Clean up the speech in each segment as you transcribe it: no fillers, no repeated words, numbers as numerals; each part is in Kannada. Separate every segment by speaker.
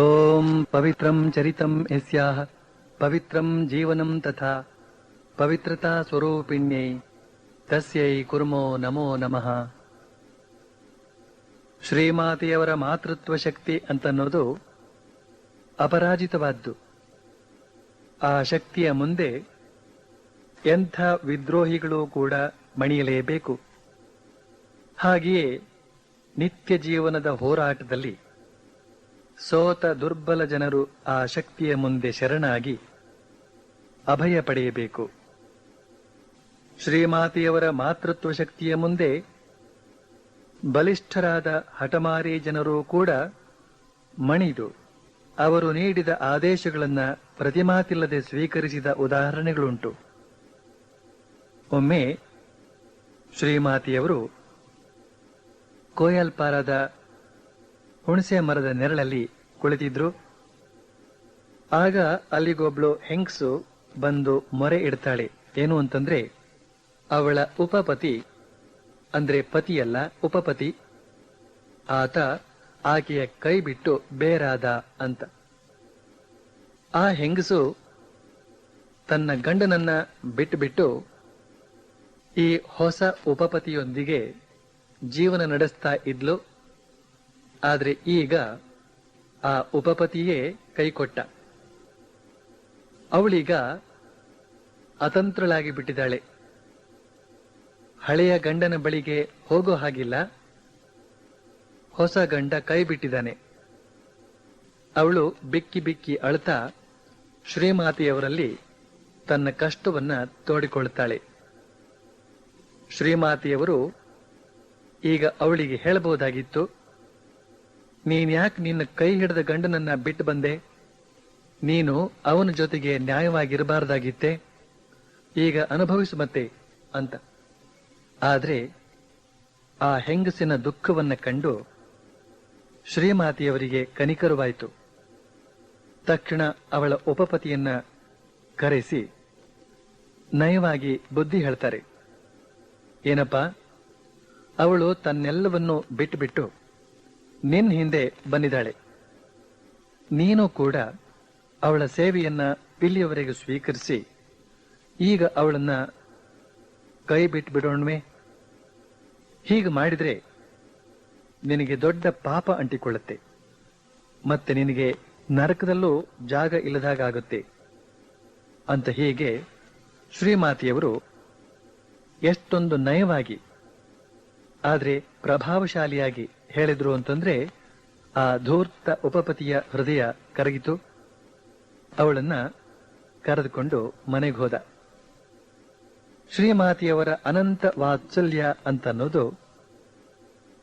Speaker 1: ಓಂ ಪವಿತ್ರಂ ಚರಿತಂ ಯಸ್ಯಾಃ ಪವಿತ್ರಂ ಜೀವನಂ ತಥಾ ಪವಿತ್ರತಾ ಸ್ವರೂಪಿಣ್ಯೈ ತಸ್ಯೈ ಕುರ್ಮೋ ನಮೋ ನಮಃ. ಶ್ರೀಮಾತೆಯವರ ಮಾತೃತ್ವ ಶಕ್ತಿ ಅಂತನ್ನೋದು ಅಪರಾಜಿತವಾದ್ದು. ಆ ಶಕ್ತಿಯ ಮುಂದೆ ಎಂಥ ವಿದ್ರೋಹಿಗಳು ಕೂಡ ಮಣಿಯಲೇಬೇಕು. ಹಾಗೆಯೇ ನಿತ್ಯ ಜೀವನದ ಹೋರಾಟದಲ್ಲಿ ಸೋತ ದುರ್ಬಲ ಜನರು ಆ ಶಕ್ತಿಯ ಮುಂದೆ ಶರಣಾಗಿ ಅಭಯ ಪಡೆಯಬೇಕು. ಶ್ರೀಮಾತೆಯವರ ಮಾತೃತ್ವ ಶಕ್ತಿಯ ಮುಂದೆ ಬಲಿಷ್ಠರಾದ ಹಠಮಾರಿ ಜನರು ಕೂಡ ಮಣಿದು ಅವರು ನೀಡಿದ ಆದೇಶಗಳನ್ನು ಪ್ರತಿಮಾತಿಲ್ಲದೆ ಸ್ವೀಕರಿಸಿದ ಉದಾಹರಣೆಗಳುಂಟು. ಒಮ್ಮೆ ಶ್ರೀಮಾತೆಯವರು ಕೋಯಲ್ಪಾರದ ಹುಣಸೆ ಮರದ ನೆರಳಲ್ಲಿ ಕುಳಿತಿದ್ರು. ಆಗ ಅಲ್ಲಿಗೊಬ್ಳು ಹೆಂಗಸು ಬಂದು ಮೊರೆ ಇಡ್ತಾಳೆ. ಏನು ಅಂತಂದ್ರೆ, ಅವಳ ಉಪಪತಿ ಅಂದ್ರೆ ಪತಿಯಲ್ಲ, ಉಪಪತಿ, ಆತ ಆಕೆಯ ಕೈ ಬಿಟ್ಟು ಬೇರಾದ ಅಂತ. ಆ ಹೆಂಗಸು ತನ್ನ ಗಂಡನನ್ನ ಬಿಟ್ಟು ಈ ಹೊಸ ಉಪಪತಿಯೊಂದಿಗೆ ಜೀವನ ನಡೆಸ್ತಾ ಇದ್ಲು. ಆದ್ರೆ ಈಗ ಆ ಉಪಪತಿಯೇ ಕೈಕೊಟ್ಟ. ಅವಳೀಗ ಅತಂತ್ರಳಾಗಿ ಬಿಟ್ಟಿದ್ದಾಳೆ. ಹಳೆಯ ಗಂಡನ ಬಳಿಗೆ ಹೋಗೋ ಹಾಗಿಲ್ಲ. ಹೊಸ ಗಂಡ ಕೈ ಬಿಟ್ಟಿದ್ದಾನೆ. ಅವಳು ಬಿಕ್ಕಿ ಬಿಕ್ಕಿ ಅಳ್ತಾ ಶ್ರೀಮಾತೆಯವರಲ್ಲಿ ತನ್ನ ಕಷ್ಟವನ್ನ ತೋಡಿಕೊಳ್ತಾಳೆ. ಶ್ರೀಮಾತೆಯವರು ಈಗ ಅವಳಿಗೆ ಹೇಳಬಹುದಾಗಿತ್ತು, ನೀನ್ಯಾಕೆ ನಿನ್ನ ಕೈ ಹಿಡಿದ ಗಂಡನನ್ನ ಬಿಟ್ಟು ಬಂದೆ? ನೀನು ಅವನ ಜೊತೆಗೆ ನ್ಯಾಯವಾಗಿರಬಾರ್ದಾಗಿತ್ತೆ. ಈಗ ಅನುಭವಿಸು ಮತ್ತೆ ಅಂತ. ಆದ್ರೆ ಆ ಹೆಂಗಸಿನ ದುಃಖವನ್ನ ಕಂಡು ಶ್ರೀಮಾತೆಯವರಿಗೆ ಕನಿಕರವಾಯಿತು. ತಕ್ಷಣ ಅವಳ ಉಪಪತಿಯನ್ನ ಕರೆಸಿ ನಯವಾಗಿ ಬುದ್ಧಿ ಹೇಳ್ತಾರೆ. ಏನಪ್ಪಾ, ಅವಳು ತನ್ನೆಲ್ಲವನ್ನೂ ಬಿಟ್ಟು ನಿನ್ನ ಹಿಂದೆ ಬಂದಿದ್ದಾಳೆ. ನೀನು ಕೂಡ ಅವಳ ಸೇವೆಯನ್ನ ಇಲ್ಲಿಯವರೆಗೆ ಸ್ವೀಕರಿಸಿ ಈಗ ಅವಳನ್ನ ಕೈ ಬಿಟ್ಟು ಬಿಡೋಣ್ವೆ? ಹೀಗೆ ಮಾಡಿದ್ರೆ ನಿನಗೆ ದೊಡ್ಡ ಪಾಪ ಅಂಟಿಕೊಳ್ಳುತ್ತೆ. ಮತ್ತೆ ನಿನಗೆ ನರಕದಲ್ಲೂ ಜಾಗ ಇಲ್ಲದಾಗುತ್ತೆ ಅಂತ. ಹೀಗೆ ಶ್ರೀಮಾತೆಯವರು ಎಷ್ಟೊಂದು ನಯವಾಗಿ ಆದ್ರೆ ಪ್ರಭಾವಶಾಲಿಯಾಗಿ ಹೇಳಿದ್ರು ಅಂತಂದ್ರೆ, ಆ ಧೂರ್ತ ಉಪಪತಿಯ ಹೃದಯ ಕರಗಿತು. ಅವಳನ್ನ ಕರೆದುಕೊಂಡು ಮನೆಗೆ ಹೋದ. ಶ್ರೀಮಾತೆಯವರ ಅನಂತ ವಾತ್ಸಲ್ಯ ಅಂತನ್ನೋದು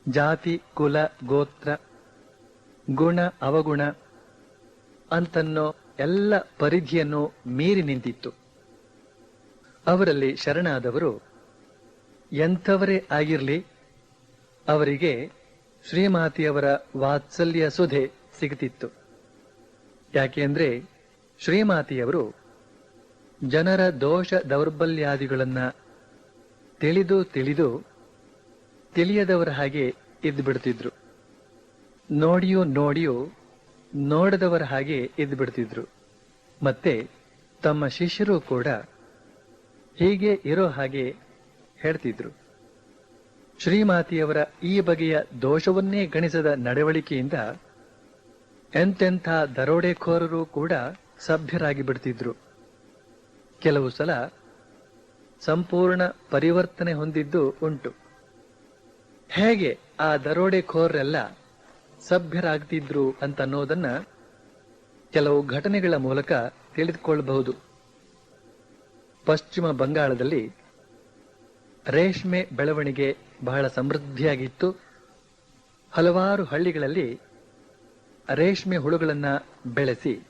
Speaker 1: ಜಾತಿ, ಕುಲ, ಗೋತ್ರ, ಗುಣ, ಅವಗುಣ ಅಂತನ್ನೋ ಎಲ್ಲ ಪರಿಧಿಯನ್ನು ಮೀರಿ ನಿಂತಿತ್ತು. ಅವರಲ್ಲಿ ಶರಣಾದವರು ಎಂಥವರೇ ಆಗಿರಲಿ, ಅವರಿಗೆ ಶ್ರೀಮಾತೆಯವರ ವಾತ್ಸಲ್ಯ ಸುಧೆ ಸಿಗುತ್ತಿತ್ತು. ಯಾಕೆಂದ್ರೆ ಶ್ರೀಮಾತೆಯವರು ಜನರ ದೋಷ ದೌರ್ಬಲ್ಯಾದಿಗಳನ್ನ ತಿಳಿದು ತಿಳಿಯದವರ ಹಾಗೆ ಇದ್ದು ಬಿಡ್ತಿದ್ರು. ನೋಡಿಯೂ ನೋಡದವರ ಹಾಗೆ ಇದ್ದು ಬಿಡ್ತಿದ್ರು. ಮತ್ತೆ ತಮ್ಮ ಶಿಷ್ಯರು ಕೂಡ ಹೀಗೆ ಇರೋ ಹಾಗೆ ಹೇಳ್ತಿದ್ರು. ಶ್ರೀಮಾತೆಯವರ ಈ ಬಗೆಯ ದೋಷವನ್ನೇ ಗಣಿಸದ ನಡವಳಿಕೆಯಿಂದ ಎಂತೆಂಥ ದರೋಡೆಕೋರರು ಕೂಡ ಸಭ್ಯರಾಗಿ ಬಿಡ್ತಿದ್ರು. ಕೆಲವು ಸಲ ಸಂಪೂರ್ಣ ಪರಿವರ್ತನೆ ಹೊಂದಿದ್ದು ಉಂಟು. ಹೇಗೆ ಆ ದರೋಡೆಕೋರರೆಲ್ಲ ಸಭ್ಯರಾಗ್ತಿದ್ರು ಅಂತ ಅನ್ನೋದನ್ನ ಕೆಲವು ಘಟನೆಗಳ ಮೂಲಕ ತಿಳಿದುಕೊಳ್ಳಬಹುದು. ಪಶ್ಚಿಮ ಬಂಗಾಳದಲ್ಲಿ ರೇಷ್ಮೆ ಬೆಳವಣಿಗೆ ಬಹಳ ಸಮೃದ್ಧಿಯಾಗಿತ್ತು. ಹಲವಾರು ಹಳ್ಳಿಗಳಲ್ಲಿ ರೇಷ್ಮೆ ಹುಳುಗಳನ್ನ ಬೆಳೆಸಿ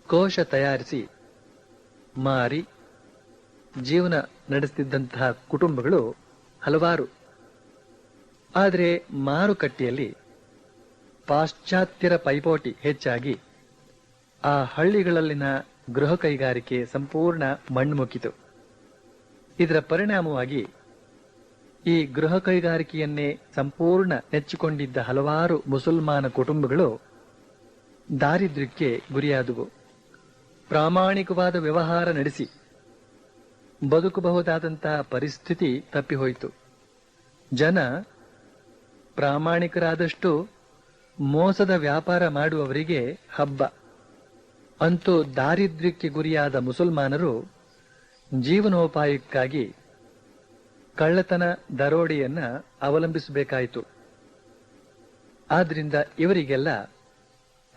Speaker 1: ಕೋಶ ತಯಾರಿಸಿ ಮಾರಿ ಜೀವನ ನಡೆಸುತ್ತಿದ್ದಂತಹ ಕುಟುಂಬಗಳು ಹಲವಾರು. ಆದರೆ ಮಾರುಕಟ್ಟೆಯಲ್ಲಿ ಪಾಶ್ಚಾತ್ಯರ ಪೈಪೋಟಿ ಹೆಚ್ಚಾಗಿ ಆ ಹಳ್ಳಿಗಳಲ್ಲಿನ ಗೃಹ ಕೈಗಾರಿಕೆ ಸಂಪೂರ್ಣ ಮಣ್ಣುಮುಕ್ಕಿತು. ಇದರ ಪರಿಣಾಮವಾಗಿ ಈ ಗೃಹ ಕೈಗಾರಿಕೆಯನ್ನೇ ಸಂಪೂರ್ಣ ನೆಚ್ಚಿಕೊಂಡಿದ್ದ ಹಲವಾರು ಮುಸಲ್ಮಾನ ಕುಟುಂಬಗಳು ದಾರಿದ್ರ್ಯಕ್ಕೆ ಗುರಿಯಾದುವು. ಪ್ರಾಮಾಣಿಕವಾದ ವ್ಯವಹಾರ ನಡೆಸಿ ಬದುಕಬಹುದಾದಂತಹ ಪರಿಸ್ಥಿತಿ ತಪ್ಪಿಹೋಯಿತು. ಜನ ಪ್ರಾಮಾಣಿಕರಾದಷ್ಟು ಮೋಸದ ವ್ಯಾಪಾರ ಮಾಡುವವರಿಗೆ ಹಬ್ಬ. ಅಂತೂ ದಾರಿದ್ರ್ಯಕ್ಕೆ ಗುರಿಯಾದ ಮುಸಲ್ಮಾನರು ಜೀವನೋಪಾಯಕ್ಕಾಗಿ ಕಳ್ಳತನ, ದರೋಡೆಯನ್ನ ಅವಲಂಬಿಸಬೇಕಾಯಿತು. ಆದ್ರಿಂದ ಇವರಿಗೆಲ್ಲ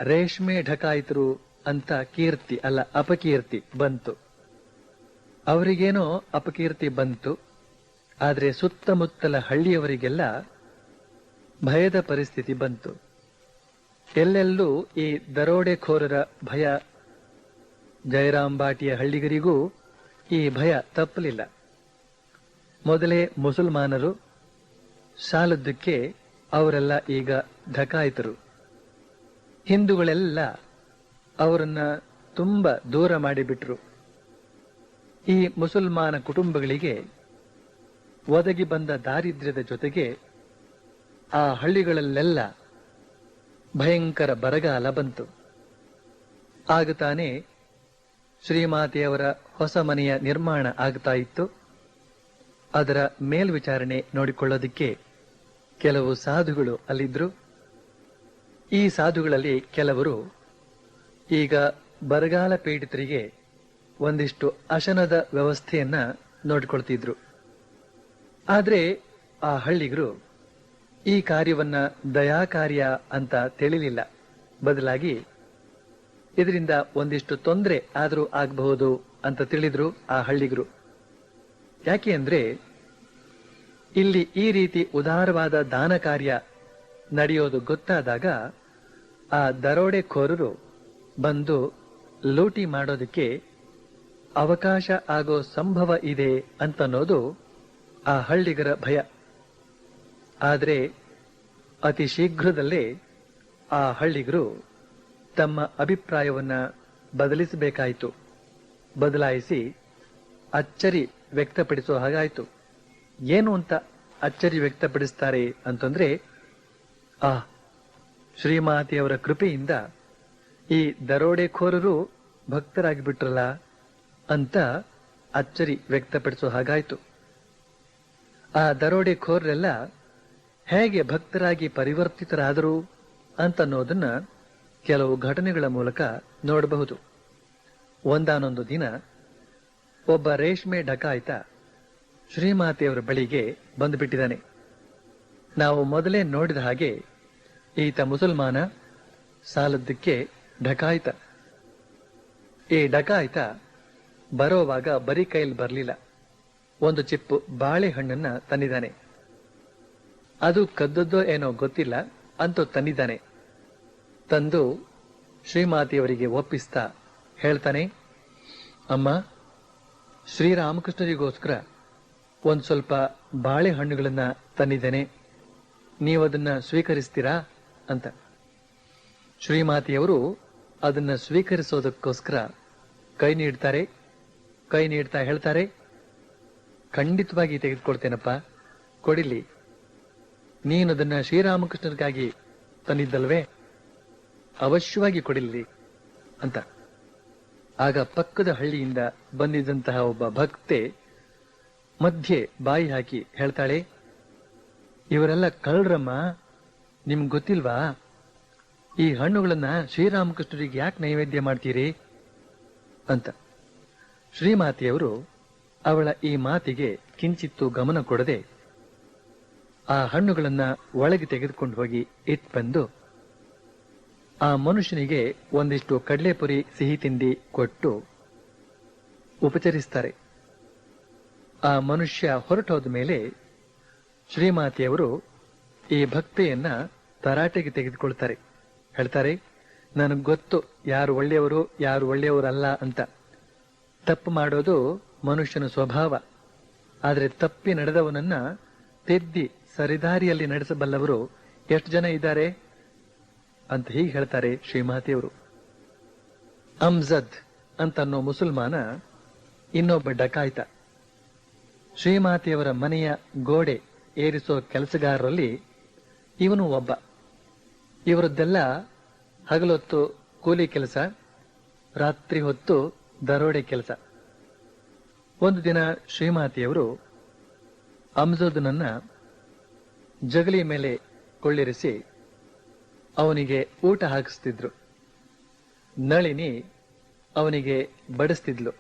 Speaker 1: ರೇಷ್ಮೆ ಢಕಾಯಿತರು ಅಂತ ಕೀರ್ತಿ ಅಲ್ಲ, ಅಪಕೀರ್ತಿ ಬಂತು. ಅವರಿಗೇನೋ ಅಪಕೀರ್ತಿ ಬಂತು, ಆದರೆ ಸುತ್ತಮುತ್ತಲ ಹಳ್ಳಿಯವರಿಗೆಲ್ಲ ಭಯದ ಪರಿಸ್ಥಿತಿ ಬಂತು. ಎಲ್ಲೆಲ್ಲೂ ಈ ದರೋಡೆಖೋರರ ಭಯ. ಜಯರಾಮ್ ಬಾಟಿಯ ಹಳ್ಳಿಗರಿಗೂ ಈ ಭಯ ತಪ್ಪಲಿಲ್ಲ. ಮೊದಲೇ ಮುಸಲ್ಮಾನರು ಸಾಲದ್ದಕ್ಕೆ ಅವರೆಲ್ಲ ಈಗ ಢಕಾಯಿತರು. ಹಿಂದೂಗಳೆಲ್ಲ ಅವರನ್ನ ತುಂಬ ದೂರ ಮಾಡಿಬಿಟ್ರು. ಈ ಮುಸಲ್ಮಾನ ಕುಟುಂಬಗಳಿಗೆ ಒದಗಿ ಬಂದ ದಾರಿದ್ರ್ಯದ ಜೊತೆಗೆ ಆ ಹಳ್ಳಿಗಳಲ್ಲೆಲ್ಲ ಭಯಂಕರ ಬರಗಾಲ ಬಂತು. ಆಗ ತಾನೇ ಶ್ರೀಮಾತೆಯವರ ಹೊಸ ಮನೆಯ ನಿರ್ಮಾಣ ಆಗ್ತಾ ಇತ್ತು. ಅದರ ಮೇಲ್ವಿಚಾರಣೆ ನೋಡಿಕೊಳ್ಳೋದಿಕ್ಕೆ ಕೆಲವು ಸಾಧುಗಳು ಅಲ್ಲಿದ್ರು. ಈ ಸಾಧುಗಳಲ್ಲಿ ಕೆಲವರು ಈಗ ಬರಗಾಲ ಪೀಡಿತರಿಗೆ ಒಂದಿಷ್ಟು ಅಶನದ ವ್ಯವಸ್ಥೆಯನ್ನ ನೋಡಿಕೊಳ್ತಿದ್ರು. ಆದ್ರೆ ಆ ಹಳ್ಳಿಗರು ಈ ಕಾರ್ಯವನ್ನ ದಯಾಕಾರ್ಯ ಅಂತ ತಿಳಿಲಿಲ್ಲ. ಬದಲಾಗಿ ಇದರಿಂದ ಒಂದಿಷ್ಟು ತೊಂದರೆ ಆದರೂ ಆಗಬಹುದು ಅಂತ ತಿಳಿದ್ರು ಆ ಹಳ್ಳಿಗರು. ಯಾಕೆ ಅಂದ್ರೆ ಇಲ್ಲಿ ಈ ರೀತಿ ಉದಾರವಾದ ದಾನ ಕಾರ್ಯ ನಡೆಯೋದು ಗೊತ್ತಾದಾಗ ಆ ದರೋಡೆಖೋರರು ಬಂದು ಲೂಟಿ ಮಾಡೋದಕ್ಕೆ ಅವಕಾಶ ಆಗೋ ಸಂಭವ ಇದೆ ಅಂತನ್ನೋದು ಆ ಹಳ್ಳಿಗರ ಭಯ. ಆದರೆ ಅತಿ ಶೀಘ್ರದಲ್ಲೇ ಆ ಹಳ್ಳಿಗರು ತಮ್ಮ ಅಭಿಪ್ರಾಯವನ್ನ ಬದಲಿಸಬೇಕಾಯಿತು. ಬದಲಾಯಿಸಿ ಅಚ್ಚರಿ ವ್ಯಕ್ತಪಡಿಸೋ ಹಾಗಾಯಿತು. ಏನು ಅಂತ ಅಚ್ಚರಿ ವ್ಯಕ್ತಪಡಿಸ್ತಾರೆ ಅಂತಂದ್ರೆ, ಆ ಶ್ರೀಮಾತೆಯವರ ಕೃಪೆಯಿಂದ ಈ ದರೋಡೆಖೋರರು ಭಕ್ತರಾಗಿಬಿಟ್ರಲ್ಲ ಅಂತ ಅಚ್ಚರಿ ವ್ಯಕ್ತಪಡಿಸೋ ಹಾಗಾಯಿತು. ಆ ದರೋಡೆಖೋರರೆಲ್ಲ ಹೇಗೆ ಭಕ್ತರಾಗಿ ಪರಿವರ್ತಿತರಾದರು ಅಂತನ್ನೋದನ್ನ ಕೆಲವು ಘಟನೆಗಳ ಮೂಲಕ ನೋಡಬಹುದು. ಒಂದಾನೊಂದು ದಿನ ಒಬ್ಬ ರೇಷ್ಮೆ ಢಕಾಯಿತ ಶ್ರೀಮಾತೆಯವರ ಬಳಿಗೆ ಬಂದುಬಿಟ್ಟಿದ್ದಾನೆ. ನಾವು ಮೊದಲೇ ನೋಡಿದ ಹಾಗೆ ಈತ ಮುಸಲ್ಮಾನ, ಸಾಲದ್ದಕ್ಕೆ ಢಕಾಯಿತ. ಈ ಢಕಾಯಿತ ಬರೋವಾಗ ಬರೀ ಕೈಯಲ್ಲಿ ಬರಲಿಲ್ಲ. ಒಂದು ಚಿಪ್ಪು ಬಾಳೆಹಣ್ಣನ್ನ ತಂದಿದ್ದಾನೆ. ಅದು ಕದ್ದದ್ದೋ ಏನೋ ಗೊತ್ತಿಲ್ಲ, ಅಂತೂ ತಂದಿದ್ದಾನೆ. ತಂದು ಶ್ರೀಮಾತೆಯವರಿಗೆ ಒಪ್ಪಿಸ್ತಾ ಹೇಳ್ತಾನೆ, ಅಮ್ಮ, ಶ್ರೀರಾಮಕೃಷ್ಣರಿಗೋಸ್ಕರ ಒಂದು ಸ್ವಲ್ಪ ಬಾಳೆಹಣ್ಣುಗಳನ್ನ ತಂದಿದ್ದೇನೆ, ನೀವದನ್ನ ಸ್ವೀಕರಿಸ್ತೀರಾ ಅಂತ. ಶ್ರೀಮಾತೆಯವರು ಅದನ್ನ ಸ್ವೀಕರಿಸೋದಕ್ಕೋಸ್ಕರ ಕೈ ನೀಡ್ತಾರೆ. ಕೈ ನೀಡ್ತಾ ಹೇಳ್ತಾರೆ, ಖಂಡಿತವಾಗಿ ತೆಗೆದುಕೊಡ್ತೇನಪ್ಪ, ಕೊಡಿಲಿ. ನೀನದನ್ನ ಶ್ರೀರಾಮಕೃಷ್ಣರಿಗಾಗಿ ತಂದಿದ್ದಲ್ವೇ, ಅವಶ್ಯವಾಗಿ ಕೊಡಿಲಿ ಅಂತ. ಆಗ ಪಕ್ಕದ ಹಳ್ಳಿಯಿಂದ ಬಂದಿದ್ದಂತಹ ಒಬ್ಬ ಭಕ್ತೆ ಮಧ್ಯೆ ಬಾಯಿ ಹಾಕಿ ಹೇಳ್ತಾಳೆ, ಇವರೆಲ್ಲ ಕಳ್ಳರಮ್ಮ, ನಿಮ್ಗೆ ಗೊತ್ತಿಲ್ವಾ? ಈ ಹಣ್ಣುಗಳನ್ನ ಶ್ರೀರಾಮಕೃಷ್ಣರಿಗೆ ಯಾಕೆ ನೈವೇದ್ಯ ಮಾಡ್ತೀರಿ ಅಂತ. ಶ್ರೀಮಾತೆಯವರು ಅವಳ ಈ ಮಾತಿಗೆ ಕಿಂಚಿತ್ತು ಗಮನ ಕೊಡದೆ ಆ ಹಣ್ಣುಗಳನ್ನ ಒಳಗೆ ತೆಗೆದುಕೊಂಡು ಹೋಗಿ ಇಟ್ ಬಂದು ಆ ಮನುಷ್ಯನಿಗೆ ಒಂದಿಷ್ಟು ಕಡಲೆಪುರಿ ಸಿಹಿ ತಿಂಡಿ ಕೊಟ್ಟು ಉಪಚರಿಸ್ತಾರೆ. ಆ ಮನುಷ್ಯ ಹೊರಟೋದ ಮೇಲೆ ಶ್ರೀಮಾತೆಯವರು ಈ ಭಕ್ತೆಯನ್ನ ತರಾಟೆಗೆ ತೆಗೆದುಕೊಳ್ತಾರೆ. ಹೇಳ್ತಾರೆ, ನನಗೆ ಗೊತ್ತು ಯಾರು ಒಳ್ಳೆಯವರು ಯಾರು ಒಳ್ಳೆಯವರಲ್ಲ ಅಂತ. ತಪ್ಪು ಮಾಡೋದು ಮನುಷ್ಯನ ಸ್ವಭಾವ. ಆದರೆ ತಪ್ಪಿ ನಡೆದವನನ್ನ ತಿದ್ದಿ ಸರಿದಾರಿಯಲ್ಲಿ ನಡೆಸಬಲ್ಲವರು ಎಷ್ಟು ಜನ ಇದ್ದಾರೆ ಅಂತ ಹೀಗೆ ಹೇಳ್ತಾರೆ ಶ್ರೀಮಾತೆಯವರು. ಅಮ್ಜದ್ ಅಂತನ್ನೋ ಮುಸಲ್ಮಾನ ಇನ್ನೊಬ್ಬ ಢಕಾಯಿತ. ಶ್ರೀಮಾತೆಯವರ ಮನೆಯ ಗೋಡೆ ಏರಿಸೋ ಕೆಲಸಗಾರರಲ್ಲಿ ಇವನು ಒಬ್ಬ. ಇವರದ್ದೆಲ್ಲ ಹಗಲೊತ್ತು ಕೂಲಿ ಕೆಲಸ, ರಾತ್ರಿ ಹೊತ್ತು ದರೋಡೆ ಕೆಲಸ. ಒಂದು ದಿನ ಶ್ರೀಮಾತೆಯವರು ಅಮ್ಜದನನ್ನ ಜಗಲಿ ಮೇಲೆ ಕೊಳ್ಳಿರಿಸಿ ಅವನಿಗೆ ಊಟ ಹಾಕಿಸ್ತಿದ್ರು. ನಳಿನಿ ಅವನಿಗೆ ಬಡಿಸ್ತಿದ್ಲು.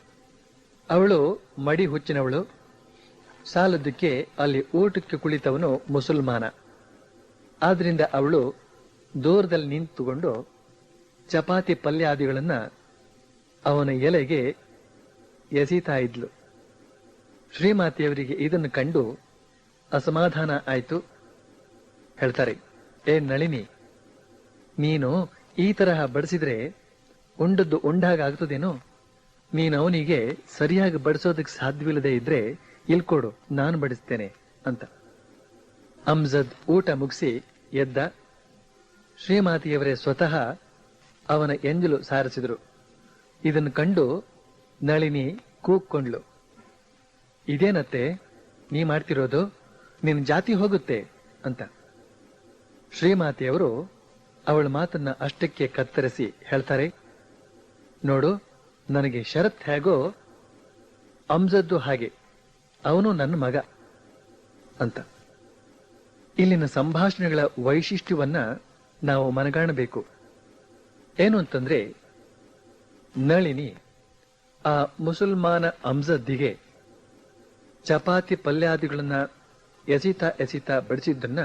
Speaker 1: ಅವಳು ಮಡಿ ಹುಚ್ಚಿನವಳು. ಸಾಲದಕ್ಕೆ ಅಲ್ಲಿ ಊಟಕ್ಕೆ ಕುಳಿತವನು ಮುಸಲ್ಮಾನ. ಆದ್ರಿಂದ ಅವಳು ದೂರದಲ್ಲಿ ನಿಂತುಕೊಂಡು ಚಪಾತಿ ಪಲ್ಯಾದಿಗಳನ್ನ ಅವನ ಎಲೆಗೆ ಎಸೀತಾ ಇದ್ಲು. ಶ್ರೀಮಾತೆಯವರಿಗೆ ಇದನ್ನು ಕಂಡು ಅಸಮಾಧಾನ ಆಯಿತು. ಹೇಳ್ತಾರೆ, ಏ ನಳಿನಿ, ನೀನು ಈ ತರಹ ಬಡಿಸಿದ್ರೆ ಉಂಡದ್ದು ಉಂಡಾಗ್ತದೇನೋ? ನೀನು ಅವನಿಗೆ ಸರಿಯಾಗಿ ಬಡಿಸೋದಕ್ಕೆ ಸಾಧ್ಯವಿಲ್ಲದೆ ಇದ್ರೆ ಇಲ್ಕೊಡು, ನಾನು ಬಡಿಸ್ತೇನೆ ಅಂತ. ಅಮ್ಜದ್ ಊಟ ಮುಗಿಸಿ ಎದ್ದ. ಶ್ರೀಮಾತೆಯವರೇ ಸ್ವತಃ ಅವನ ಎಂಜಲು ಸಾರಿಸಿದ್ರು. ಇದನ್ನು ಕಂಡು ನಳಿನಿ ಕೂಕ್ಕೊಂಡ್ಲು. ಇದೇನತ್ತೆ ನೀ ಮಾಡ್ತಿರೋದು? ನಿನ್ನ ಜಾತಿ ಹೋಗುತ್ತೆ ಅಂತ. ಶ್ರೀಮಾತೆಯವರು ಅವಳ ಮಾತನ್ನ ಅಷ್ಟಕ್ಕೆ ಕತ್ತರಿಸಿ ಹೇಳ್ತಾರೆ, ನೋಡು, ನನಗೆ ಶರತ್ ಹೇಗೋ ಅಮ್ಜದ್ದು ಹಾಗೆ, ಅವನು ನನ್ನ ಮಗ ಅಂತ. ಇಲ್ಲಿನ ಸಂಭಾಷಣೆಗಳ ವೈಶಿಷ್ಟ್ಯವನ್ನ ನಾವು ಮನಗಾಣಬೇಕು. ಏನು ಅಂತಂದ್ರೆ, ನಳಿನಿ ಆ ಮುಸಲ್ಮಾನ ಅಮ್ಜದ್ದಿಗೆ ಚಪಾತಿ ಪಲ್ಯಾದಿಗಳನ್ನ ಎಸೀತಾ ಬಡಿಸಿದ್ದನ್ನ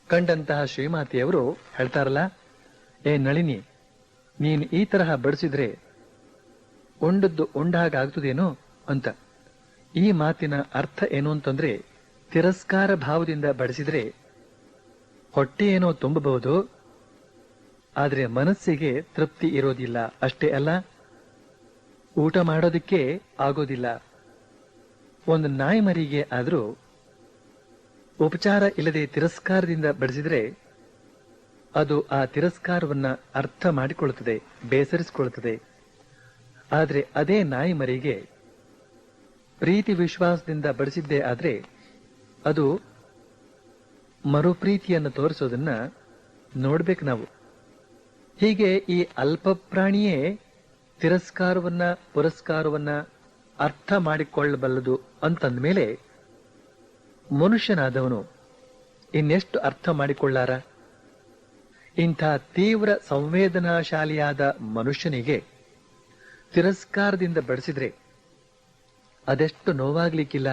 Speaker 1: ಕಂಡಂತಹ ಶ್ರೀಮಾತೆಯವರು ಹೇಳ್ತಾರಲ್ಲ, ಏ ನಳಿನಿ, ನೀನು ಈ ತರಹ ಬಡಿಸಿದ್ರೆ ಉಂಡದ್ದು ಉಂಡಾಗ್ತದೇನೋ ಅಂತ. ಈ ಮಾತಿನ ಅರ್ಥ ಏನು ಅಂತಂದ್ರೆ, ತಿರಸ್ಕಾರ ಭಾವದಿಂದ ಬಡಿಸಿದ್ರೆ ಹೊಟ್ಟೆ ಏನೋ ತುಂಬಬಹುದು, ಆದ್ರೆ ಮನಸ್ಸಿಗೆ ತೃಪ್ತಿ ಇರೋದಿಲ್ಲ. ಅಷ್ಟೇ ಅಲ್ಲ, ಊಟ ಮಾಡೋದಕ್ಕೆ ಆಗೋದಿಲ್ಲ. ಒಂದು ನಾಯಿ ಮರಿಗೆ ಆದ್ರೂ ಉಪಚಾರ ಇಲ್ಲದೆ ತಿರಸ್ಕಾರದಿಂದ ಬಡಿಸಿದ್ರೆ ಅದು ಆ ತಿರಸ್ಕಾರವನ್ನ ಅರ್ಥ ಮಾಡಿಕೊಳ್ಳುತ್ತದೆ, ಬೇಸರಿಸಿಕೊಳ್ಳುತ್ತದೆ. ಆದ್ರೆ ಅದೇ ನಾಯಿ ಮರಿಗೆ ಪ್ರೀತಿ ವಿಶ್ವಾಸದಿಂದ ಬಡಿಸಿದ್ದೇ ಆದ್ರೆ ಅದು ಮರುಪ್ರೀತಿಯನ್ನು ತೋರಿಸೋದನ್ನ ನೋಡ್ಬೇಕು ನಾವು. ಹೀಗೆ ಈ ಅಲ್ಪ ಪ್ರಾಣಿಯೇ ತಿರಸ್ಕಾರವನ್ನ ಪುರಸ್ಕಾರವನ್ನ ಅರ್ಥ ಮಾಡಿಕೊಳ್ಳಬಲ್ಲದು ಅಂತಂದ್ಮೇಲೆ ಮನುಷ್ಯನಾದವನು ಇನ್ನೆಷ್ಟು ಅರ್ಥ ಮಾಡಿಕೊಳ್ಳಾರ? ಇಂಥ ತೀವ್ರ ಸಂವೇದನಾಶಾಲಿಯಾದ ಮನುಷ್ಯನಿಗೆ ತಿರಸ್ಕಾರದಿಂದ ಬಡಿಸಿದ್ರೆ ಅದೆಷ್ಟು ನೋವಾಗ್ಲಿಕ್ಕಿಲ್ಲ.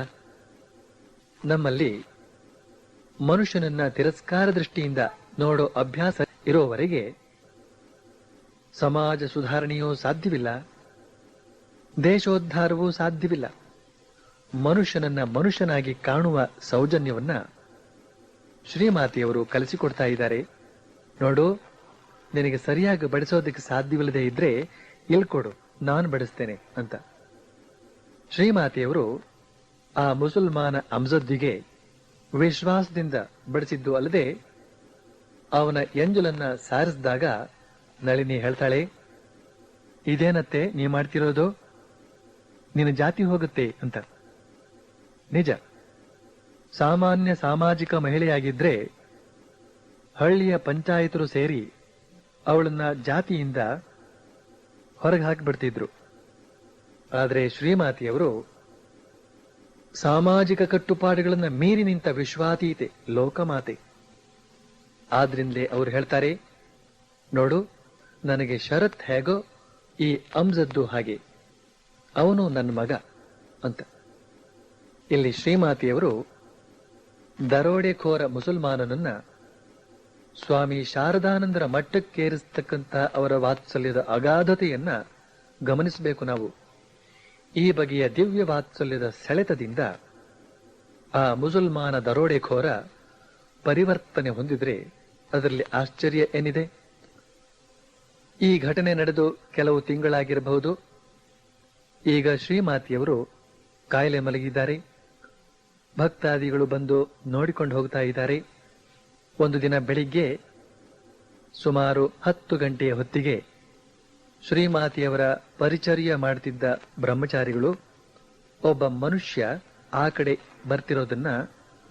Speaker 1: ನಮ್ಮಲ್ಲಿ ಮನುಷ್ಯನನ್ನ ತಿರಸ್ಕಾರ ದೃಷ್ಟಿಯಿಂದ ನೋಡೋ ಅಭ್ಯಾಸ ಇರೋವರೆಗೆ ಸಮಾಜ ಸುಧಾರಣೆಯೂ ಸಾಧ್ಯವಿಲ್ಲ, ದೇಶೋದ್ಧಾರವೂ ಸಾಧ್ಯವಿಲ್ಲ. ಮನುಷ್ಯನನ್ನ ಮನುಷ್ಯನಾಗಿ ಕಾಣುವ ಸೌಜನ್ಯವನ್ನ ಶ್ರೀಮಾತೆಯವರು ಕಲಿಸಿಕೊಡ್ತಾ ಇದ್ದಾರೆ. ನೋಡು, ನಿನಗೆ ಸರಿಯಾಗಿ ಬಡಿಸೋದಕ್ಕೆ ಸಾಧ್ಯವಿಲ್ಲದೆ ಇದ್ರೆ ಇಲ್ಕೊಡು, ನಾನು ಬಡಿಸ್ತೇನೆ ಅಂತ. ಶ್ರೀಮಾತೆಯವರು ಆ ಮುಸಲ್ಮಾನ ಅಮ್ಜದ್ದಿಗೆ ವಿಶ್ವಾಸದಿಂದ ಬಡಿಸಿದ್ದು ಅಲ್ಲದೆ ಅವನ ಎಂಜಲನ್ನ ಸಾರಿಸಿದಾಗ ನಳಿನಿ ಹೇಳ್ತಾಳೆ, ಇದೇನತ್ತೆ ನೀ ಮಾಡ್ತಿರೋದು? ನಿನ್ನ ಜಾತಿ ಹೋಗುತ್ತೆ ಅಂತ. ನಿಜ, ಸಾಮಾನ್ಯ ಸಾಮಾಜಿಕ ಮಹಿಳೆಯಾಗಿದ್ರೆ ಹಳ್ಳಿಯ ಪಂಚಾಯತರು ಸೇರಿ ಅವಳನ್ನ ಜಾತಿಯಿಂದ ಹೊರಗೆ ಹಾಕಿಬಿಡ್ತಿದ್ರು. ಆದರೆ ಶ್ರೀಮಾತೆಯವರು ಸಾಮಾಜಿಕ ಕಟ್ಟುಪಾಡುಗಳನ್ನ ಮೀರಿ ನಿಂತ ವಿಶ್ವಾತೀತೆ, ಲೋಕಮಾತೆ. ಆದ್ರಿಂದಲೇ ಅವರು ಹೇಳ್ತಾರೆ, ನೋಡು, ನನಗೆ ಶರತ್ ಹೇಗೋ ಈ ಅಮ್ಜದ್ದು ಹಾಗೆ, ಅವನು ನನ್ನ ಮಗ ಅಂತ. ಇಲ್ಲಿ ಶ್ರೀಮಾತೆಯವರು ದರೋಡೆಖೋರ ಮುಸಲ್ಮಾನನನ್ನ ಸ್ವಾಮಿ ಶಾರದಾನಂದರ ಮಟ್ಟಕ್ಕೇರಿಸ್ತಕ್ಕಂಥ ಅವರ ವಾತ್ಸಲ್ಯದ ಅಗಾಧತೆಯನ್ನ ಗಮನಿಸಬೇಕು ನಾವು. ಈ ಬಗೆಯ ದಿವ್ಯ ವಾತ್ಸಲ್ಯದ ಸೆಳೆತದಿಂದ ಆ ಮುಸಲ್ಮಾನ ದರೋಡೆಖೋರ ಪರಿವರ್ತನೆ ಹೊಂದಿದ್ರೆ ಅದರಲ್ಲಿ ಆಶ್ಚರ್ಯ ಏನಿದೆ? ಈ ಘಟನೆ ನಡೆದು ಕೆಲವು ತಿಂಗಳಾಗಿರಬಹುದು. ಈಗ ಶ್ರೀಮಾತೆಯವರು ಕಾಯಿಲೆ ಮಲಗಿದ್ದಾರೆ. ಭಕ್ತಾದಿಗಳು ಬಂದು ನೋಡಿಕೊಂಡು ಹೋಗ್ತಾ ಇದ್ದಾರೆ. ಒಂದು ದಿನ ಬೆಳಿಗ್ಗೆ ಸುಮಾರು 10 ಗಂಟೆಯ ಹೊತ್ತಿಗೆ ಶ್ರೀಮಾತೆಯವರ ಪರಿಚರ್ಯ ಮಾಡುತ್ತಿದ್ದ ಬ್ರಹ್ಮಚಾರಿಗಳು ಒಬ್ಬ ಮನುಷ್ಯ ಆ ಕಡೆ ಬರ್ತಿರೋದನ್ನ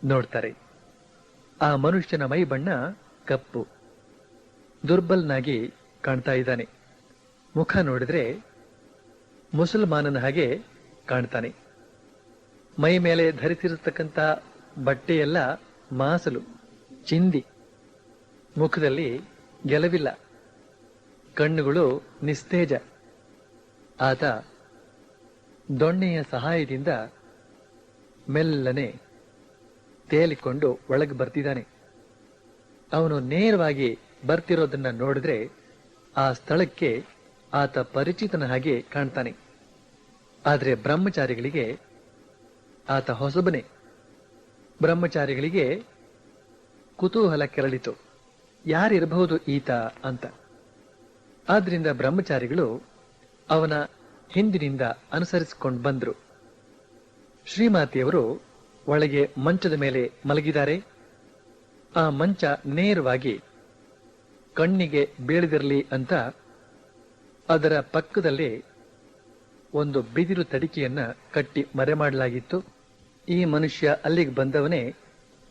Speaker 1: ನೋಡ್ತಾರೆ. ಆ ಮನುಷ್ಯನ ಮೈ ಬಣ್ಣ ಕಪ್ಪು, ದುರ್ಬಲ್ನಾಗಿ ಕಾಣ್ತಾ ಇದ್ದಾನೆ. ಮುಖ ನೋಡಿದ್ರೆ ಮುಸಲ್ಮಾನನ ಹಾಗೆ ಕಾಣ್ತಾನೆ. ಮೈ ಮೇಲೆ ಧರಿಸಿರತಕ್ಕಂಥ ಬಟ್ಟೆಯೆಲ್ಲ ಮಾಸಲು, ಚಿಂದಿ, ಮುಖದಲ್ಲಿ ಗೆಲವಿಲ್ಲ, ಕಣ್ಣುಗಳು ನಿಸ್ತೇಜ. ಆತ ದೊಣ್ಣೆಯ ಸಹಾಯದಿಂದ ಮೆಲ್ಲನೆ ತೇಲಿಕೊಂಡು ಒಳಗೆ ಬರ್ತಿದ್ದಾನೆ. ಅವನು ನೇರವಾಗಿ ಬರ್ತಿರೋದನ್ನ ನೋಡಿದ್ರೆ ಆ ಸ್ಥಳಕ್ಕೆ ಆತ ಪರಿಚಿತನ ಹಾಗೆ ಕಾಣ್ತಾನೆ. ಆದರೆ ಬ್ರಹ್ಮಚಾರಿಗಳಿಗೆ ಆತ ಹೊಸಬನೇ. ಬ್ರಹ್ಮಚಾರಿಗಳಿಗೆ ಕುತೂಹಲ ಕೆರಳಿತು, ಯಾರಿರಬಹುದು ಈತ ಅಂತ. ಆದ್ರಿಂದ ಬ್ರಹ್ಮಚಾರಿಗಳು ಅವನ ಹಿಂದಿನಿಂದ ಅನುಸರಿಸಿಕೊಂಡು ಬಂದ್ರು. ಶ್ರೀಮಾತೆಯವರು ಒಳಗೆ ಮಂಚದ ಮೇಲೆ ಮಲಗಿದ್ದಾರೆ. ಆ ಮಂಚ ನೇರವಾಗಿ ಕಣ್ಣಿಗೆ ಬೀಳದಿರಲಿ ಅಂತ ಅದರ ಪಕ್ಕದಲ್ಲೇ ಒಂದು ಬಿದಿರು ತಡಿಕೆಯನ್ನ ಕಟ್ಟಿ ಮರೆಮಾಡಲಾಗಿತ್ತು. ಈ ಮನುಷ್ಯ ಅಲ್ಲಿಗೆ ಬಂದವನೇ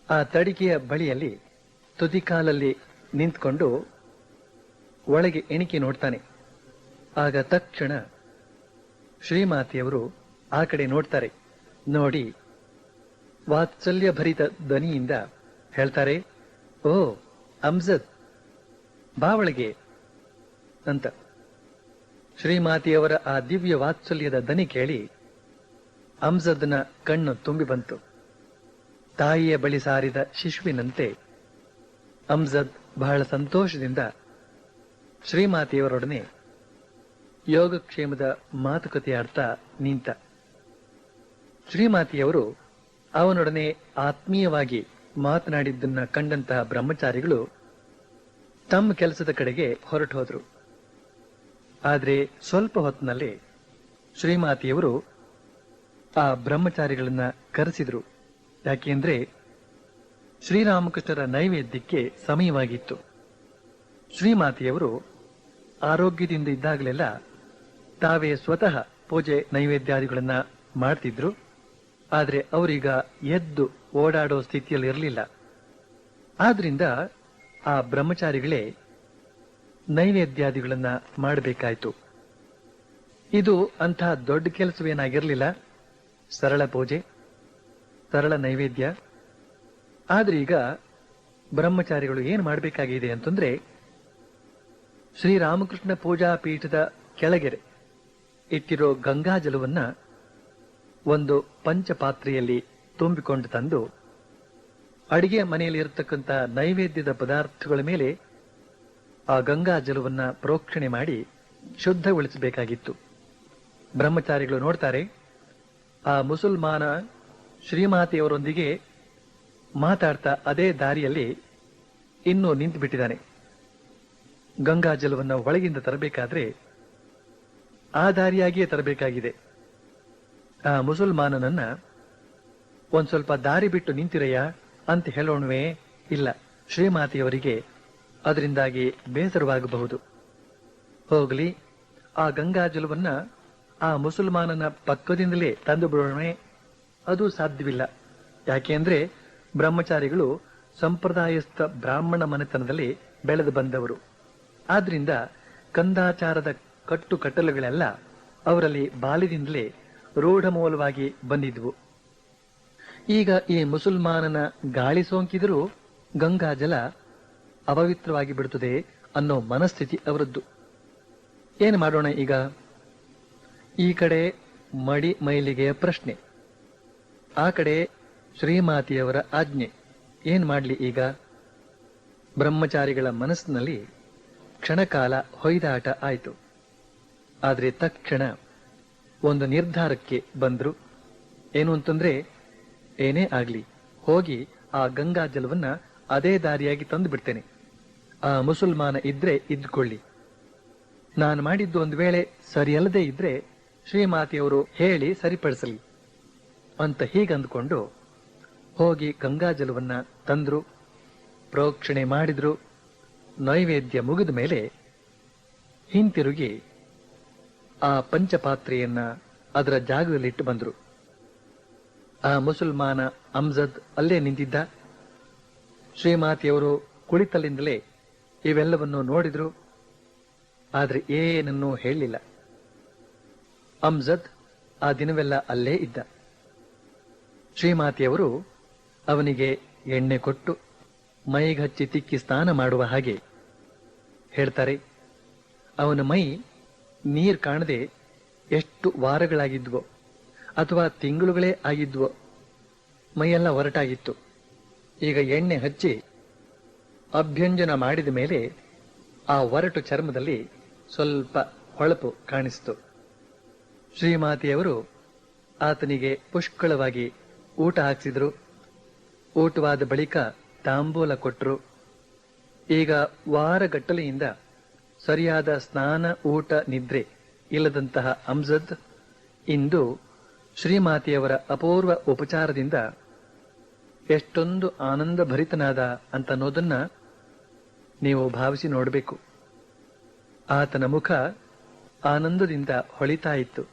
Speaker 1: ಆ ತಡಿಕೆಯ ಬಳಿಯಲ್ಲಿ ತುದಿಕಾಲಲ್ಲಿ ನಿಂತ್ಕೊಂಡು ಒಳಗೆ ಎಣಿಕೆ ನೋಡ್ತಾನೆ. ಆಗ ತಕ್ಷಣ ಶ್ರೀಮಾತೆಯವರು ಆ ಕಡೆ ನೋಡ್ತಾರೆ. ನೋಡಿ ವಾತ್ಸಲ್ಯ ಭರಿತ ಧ್ವನಿಯಿಂದ ಹೇಳ್ತಾರೆ, ಓ ಅಮ್ಜದ್, ಬಾ ಒಳಗೆ ಅಂತ. ಶ್ರೀಮಾತೆಯವರ ಆ ದಿವ್ಯ ವಾತ್ಸಲ್ಯದ ದನಿ ಕೇಳಿ ಅಮ್ಜದ್ನ ಕಣ್ಣು ತುಂಬಿ ಬಂತು. ತಾಯಿಯ ಬಳಿ ಸಾರಿದ ಶಿಶುವಿನಂತೆ ಅಮ್ಜದ್ ಬಹಳ ಸಂತೋಷದಿಂದ ಶ್ರೀಮಾತೆಯವರೊಡನೆ ಯೋಗಕ್ಷೇಮದ ಮಾತುಕತೆಯಾಡ್ತಾ ನಿಂತ. ಶ್ರೀಮಾತೆಯವರು ಅವನೊಡನೆ ಆತ್ಮೀಯವಾಗಿ ಮಾತನಾಡಿದ್ದನ್ನ ಕಂಡಂತಹ ಬ್ರಹ್ಮಚಾರಿಗಳು ತಮ್ಮ ಕೆಲಸದ ಕಡೆಗೆ ಹೊರಟು ಹೋದ್ರು. ಆದರೆ ಸ್ವಲ್ಪ ಹೊತ್ತಿನಲ್ಲೇ ಶ್ರೀಮಾತೆಯವರು ಆ ಬ್ರಹ್ಮಚಾರಿಗಳನ್ನ ಕರೆಸಿದ್ರು. ಯಾಕೆಂದ್ರೆ ಶ್ರೀರಾಮಕೃಷ್ಣರ ನೈವೇದ್ಯಕ್ಕೆ ಸಮಯವಾಗಿತ್ತು. ಶ್ರೀಮಾತೆಯವರು ಆರೋಗ್ಯದಿಂದ ಇದ್ದಾಗಲೆಲ್ಲ ತಾವೇ ಸ್ವತಃ ಪೂಜೆ ನೈವೇದ್ಯಾದಿಗಳನ್ನ ಮಾಡ್ತಿದ್ರು. ಆದ್ರೆ ಅವರೀಗ ಎದ್ದು ಓಡಾಡೋ ಸ್ಥಿತಿಯಲ್ಲಿ ಇರಲಿಲ್ಲ. ಆದ್ರಿಂದ ಆ ಬ್ರಹ್ಮಚಾರಿಗಳೇ ನೈವೇದ್ಯಾದಿಗಳನ್ನ ಮಾಡಬೇಕಾಯ್ತು. ಇದು ಅಂಥ ದೊಡ್ಡ ಕೆಲಸವೇನಾಗಿರಲಿಲ್ಲ, ಸರಳ ಪೂಜೆ, ಸರಳ ನೈವೇದ್ಯ. ಆದ್ರೆ ಈಗ ಬ್ರಹ್ಮಚಾರಿಗಳು ಏನ್ ಮಾಡಬೇಕಾಗಿದೆ ಅಂತಂದ್ರೆ, ಶ್ರೀರಾಮಕೃಷ್ಣ ಪೂಜಾ ಪೀಠದ ಕೆಳಗೆರೆ ಇಟ್ಟಿರೋ ಗಂಗಾಜಲವನ್ನ ಒಂದು ಪಂಚಪಾತ್ರೆಯಲ್ಲಿ ತುಂಬಿಕೊಂಡು ತಂದು ಅಡಿಗೆ ಮನೆಯಲ್ಲಿ ಇರತಕ್ಕಂಥ ನೈವೇದ್ಯದ ಪದಾರ್ಥಗಳ ಮೇಲೆ ಆ ಗಂಗಾ ಜಲವನ್ನ ಪ್ರೋಕ್ಷಣೆ ಮಾಡಿ ಶುದ್ಧಗೊಳಿಸಬೇಕಾಗಿತ್ತು. ಬ್ರಹ್ಮಚಾರಿಗಳು ನೋಡ್ತಾರೆ, ಆ ಮುಸಲ್ಮಾನ ಶ್ರೀಮಾತೆಯವರೊಂದಿಗೆ ಮಾತಾಡ್ತಾ ಅದೇ ದಾರಿಯಲ್ಲಿ ಇನ್ನೂ ನಿಂತು ಬಿಟ್ಟಿದ್ದಾನೆ. ಗಂಗಾ ಜಲವನ್ನ ಒಳಗಿಂದ ತರಬೇಕಾದ್ರೆ ಆ ದಾರಿಯಾಗಿಯೇ ತರಬೇಕಾಗಿದೆ. ಆ ಮುಸಲ್ಮಾನನನ್ನ ಒಂದ್ ಸ್ವಲ್ಪ ದಾರಿ ಬಿಟ್ಟು ನಿಂತಿರಯ್ಯ ಅಂತ ಹೇಳೋಣವೇ? ಇಲ್ಲ, ಶ್ರೀಮಾತೆಯವರಿಗೆ ಅದರಿಂದಾಗಿ ಬೇಸರವಾಗಬಹುದು. ಹೋಗಲಿ, ಆ ಗಂಗಾ ಜಲವನ್ನ ಆ ಮುಸಲ್ಮಾನನ ಪಕ್ಕದಿಂದಲೇ ತಂದು ಬಿಡೋಣವೇ? ಅದು ಸಾಧ್ಯವಿಲ್ಲ. ಯಾಕೆಂದ್ರೆ ಬ್ರಹ್ಮಚಾರಿಗಳು ಸಂಪ್ರದಾಯಸ್ಥ ಬ್ರಾಹ್ಮಣ ಮನೆತನದಲ್ಲಿ ಬೆಳೆದು ಬಂದವರು. ಆದ್ರಿಂದ ಕಂದಾಚಾರದ ಕಟ್ಟುಕಟ್ಟಲುಗಳೆಲ್ಲ ಅವರಲ್ಲಿ ಬಾಲ್ಯದಿಂದಲೇ ರೂಢಮೂಲವಾಗಿ ಬಂದಿದ್ವು. ಈಗ ಈ ಮುಸಲ್ಮಾನನ ಗಾಳಿ ಸೋಂಕಿದರೂ ಗಂಗಾಜಲ ಅಪವಿತ್ರವಾಗಿ ಬಿಡುತ್ತದೆ ಅನ್ನೋ ಮನಸ್ಥಿತಿ ಅವರದ್ದು. ಏನು ಮಾಡೋಣ ಈಗ? ಈ ಕಡೆ ಮಡಿ ಮೈಲಿಗೆಯ ಪ್ರಶ್ನೆ, ಆ ಕಡೆ ಶ್ರೀಮಾತೆಯವರ ಆಜ್ಞೆ. ಏನ್ ಮಾಡ್ಲಿ ಈಗ? ಬ್ರಹ್ಮಚಾರಿಗಳ ಮನಸ್ಸಿನಲ್ಲಿ ಕ್ಷಣಕಾಲ ಹೊಯ್ದಾಟ ಆಯಿತು. ಆದ್ರೆ ತಕ್ಷಣ ಒಂದು ನಿರ್ಧಾರಕ್ಕೆ ಬಂದ್ರು. ಏನು ಅಂತಂದ್ರೆ, ಏನೇ ಆಗ್ಲಿ ಹೋಗಿ ಆ ಗಂಗಾ ಜಲವನ್ನ ಅದೇ ದಾರಿಯಾಗಿ ತಂದು ಬಿಡ್ತೇನೆ. ಆ ಮುಸಲ್ಮಾನ ಇದ್ರೆ ಇದ್ಕೊಳ್ಳಿ, ನಾನು ಮಾಡಿದ್ದು ಒಂದು ವೇಳೆ ಸರಿಯಲ್ಲದೆ ಇದ್ರೆ ಶ್ರೀಮಾತೆಯವರು ಹೇಳಿ ಸರಿಪಡಿಸಲಿ ಅಂತ ಹೀಗಂದುಕೊಂಡು ಹೋಗಿ ಗಂಗಾ ಜಲವನ್ನ ತಂದ್ರು, ಪ್ರೋಕ್ಷಣೆ ಮಾಡಿದ್ರು. ನೈವೇದ್ಯ ಮುಗಿದ ಮೇಲೆ ಹಿಂತಿರುಗಿ ಆ ಪಂಚಪಾತ್ರೆಯನ್ನ ಅದರ ಜಾಗದಲ್ಲಿಟ್ಟು ಬಂದ್ರು. ಆ ಮುಸಲ್ಮಾನ ಅಮ್ಜದ್ ಅಲ್ಲೇ ನಿಂತಿದ್ದ. ಶ್ರೀಮಾತೆಯವರು ಕುಳಿತಲ್ಲಿಂದಲೇ ಇವೆಲ್ಲವನ್ನು ನೋಡಿದ್ರು. ಆದ್ರೆ ಏನನ್ನೂ ಹೇಳಲಿಲ್ಲ. ಅಮ್ಜದ್ ಆ ದಿನವೆಲ್ಲ ಅಲ್ಲೇ ಇದ್ದ. ಶ್ರೀಮಾತೆಯವರು ಅವನಿಗೆ ಎಣ್ಣೆ ಕೊಟ್ಟು ಮೈಗಚ್ಚಿ ತಿಕ್ಕಿ ಸ್ನಾನ ಮಾಡುವ ಹಾಗೆ ಹೇಳ್ತಾರೆ. ಅವನ ಮೈ ನೀರ್ ಕಾಣದೆ ಎಷ್ಟು ವಾರಗಳಾಗಿದ್ವೋ ಅಥವಾ ತಿಂಗಳುಗಳೇ ಆಗಿದ್ವೋ, ಮೈಯೆಲ್ಲ ಒರಟಾಗಿತ್ತು. ಈಗ ಎಣ್ಣೆ ಹಚ್ಚಿ ಅಭ್ಯಂಜನ ಮಾಡಿದ ಮೇಲೆ ಆ ಒರಟು ಚರ್ಮದಲ್ಲಿ ಸ್ವಲ್ಪ ಹೊಳಪು ಕಾಣಿಸಿತು. ಶ್ರೀಮಾತೆಯವರು ಆತನಿಗೆ ಪುಷ್ಕಳವಾಗಿ ಊಟ ಹಾಕಿಸಿದ್ರು. ಊಟವಾದ ಬಳಿಕ ತಾಂಬೂಲ ಕೊಟ್ಟರು. ಈಗ ವಾರಗಟ್ಟಲೆಯಿಂದ ಸರಿಯಾದ ಸ್ನಾನ, ಊಟ, ನಿದ್ರೆ ಇಲ್ಲದಂತಹ ಅಮ್ಜದ್ ಇಂದು ಶ್ರೀಮಾತೆಯವರ ಅಪೂರ್ವ ಉಪಚಾರದಿಂದ ಎಷ್ಟೊಂದು ಆನಂದ ಭರಿತನಾದ ಅಂತನ್ನೋದನ್ನ ನೀವು ಭಾವಿಸಿ ನೋಡಬೇಕು. ಆತನ ಮುಖ ಆನಂದದಿಂದ ಹೊಳಿತಾ ಇತ್ತು.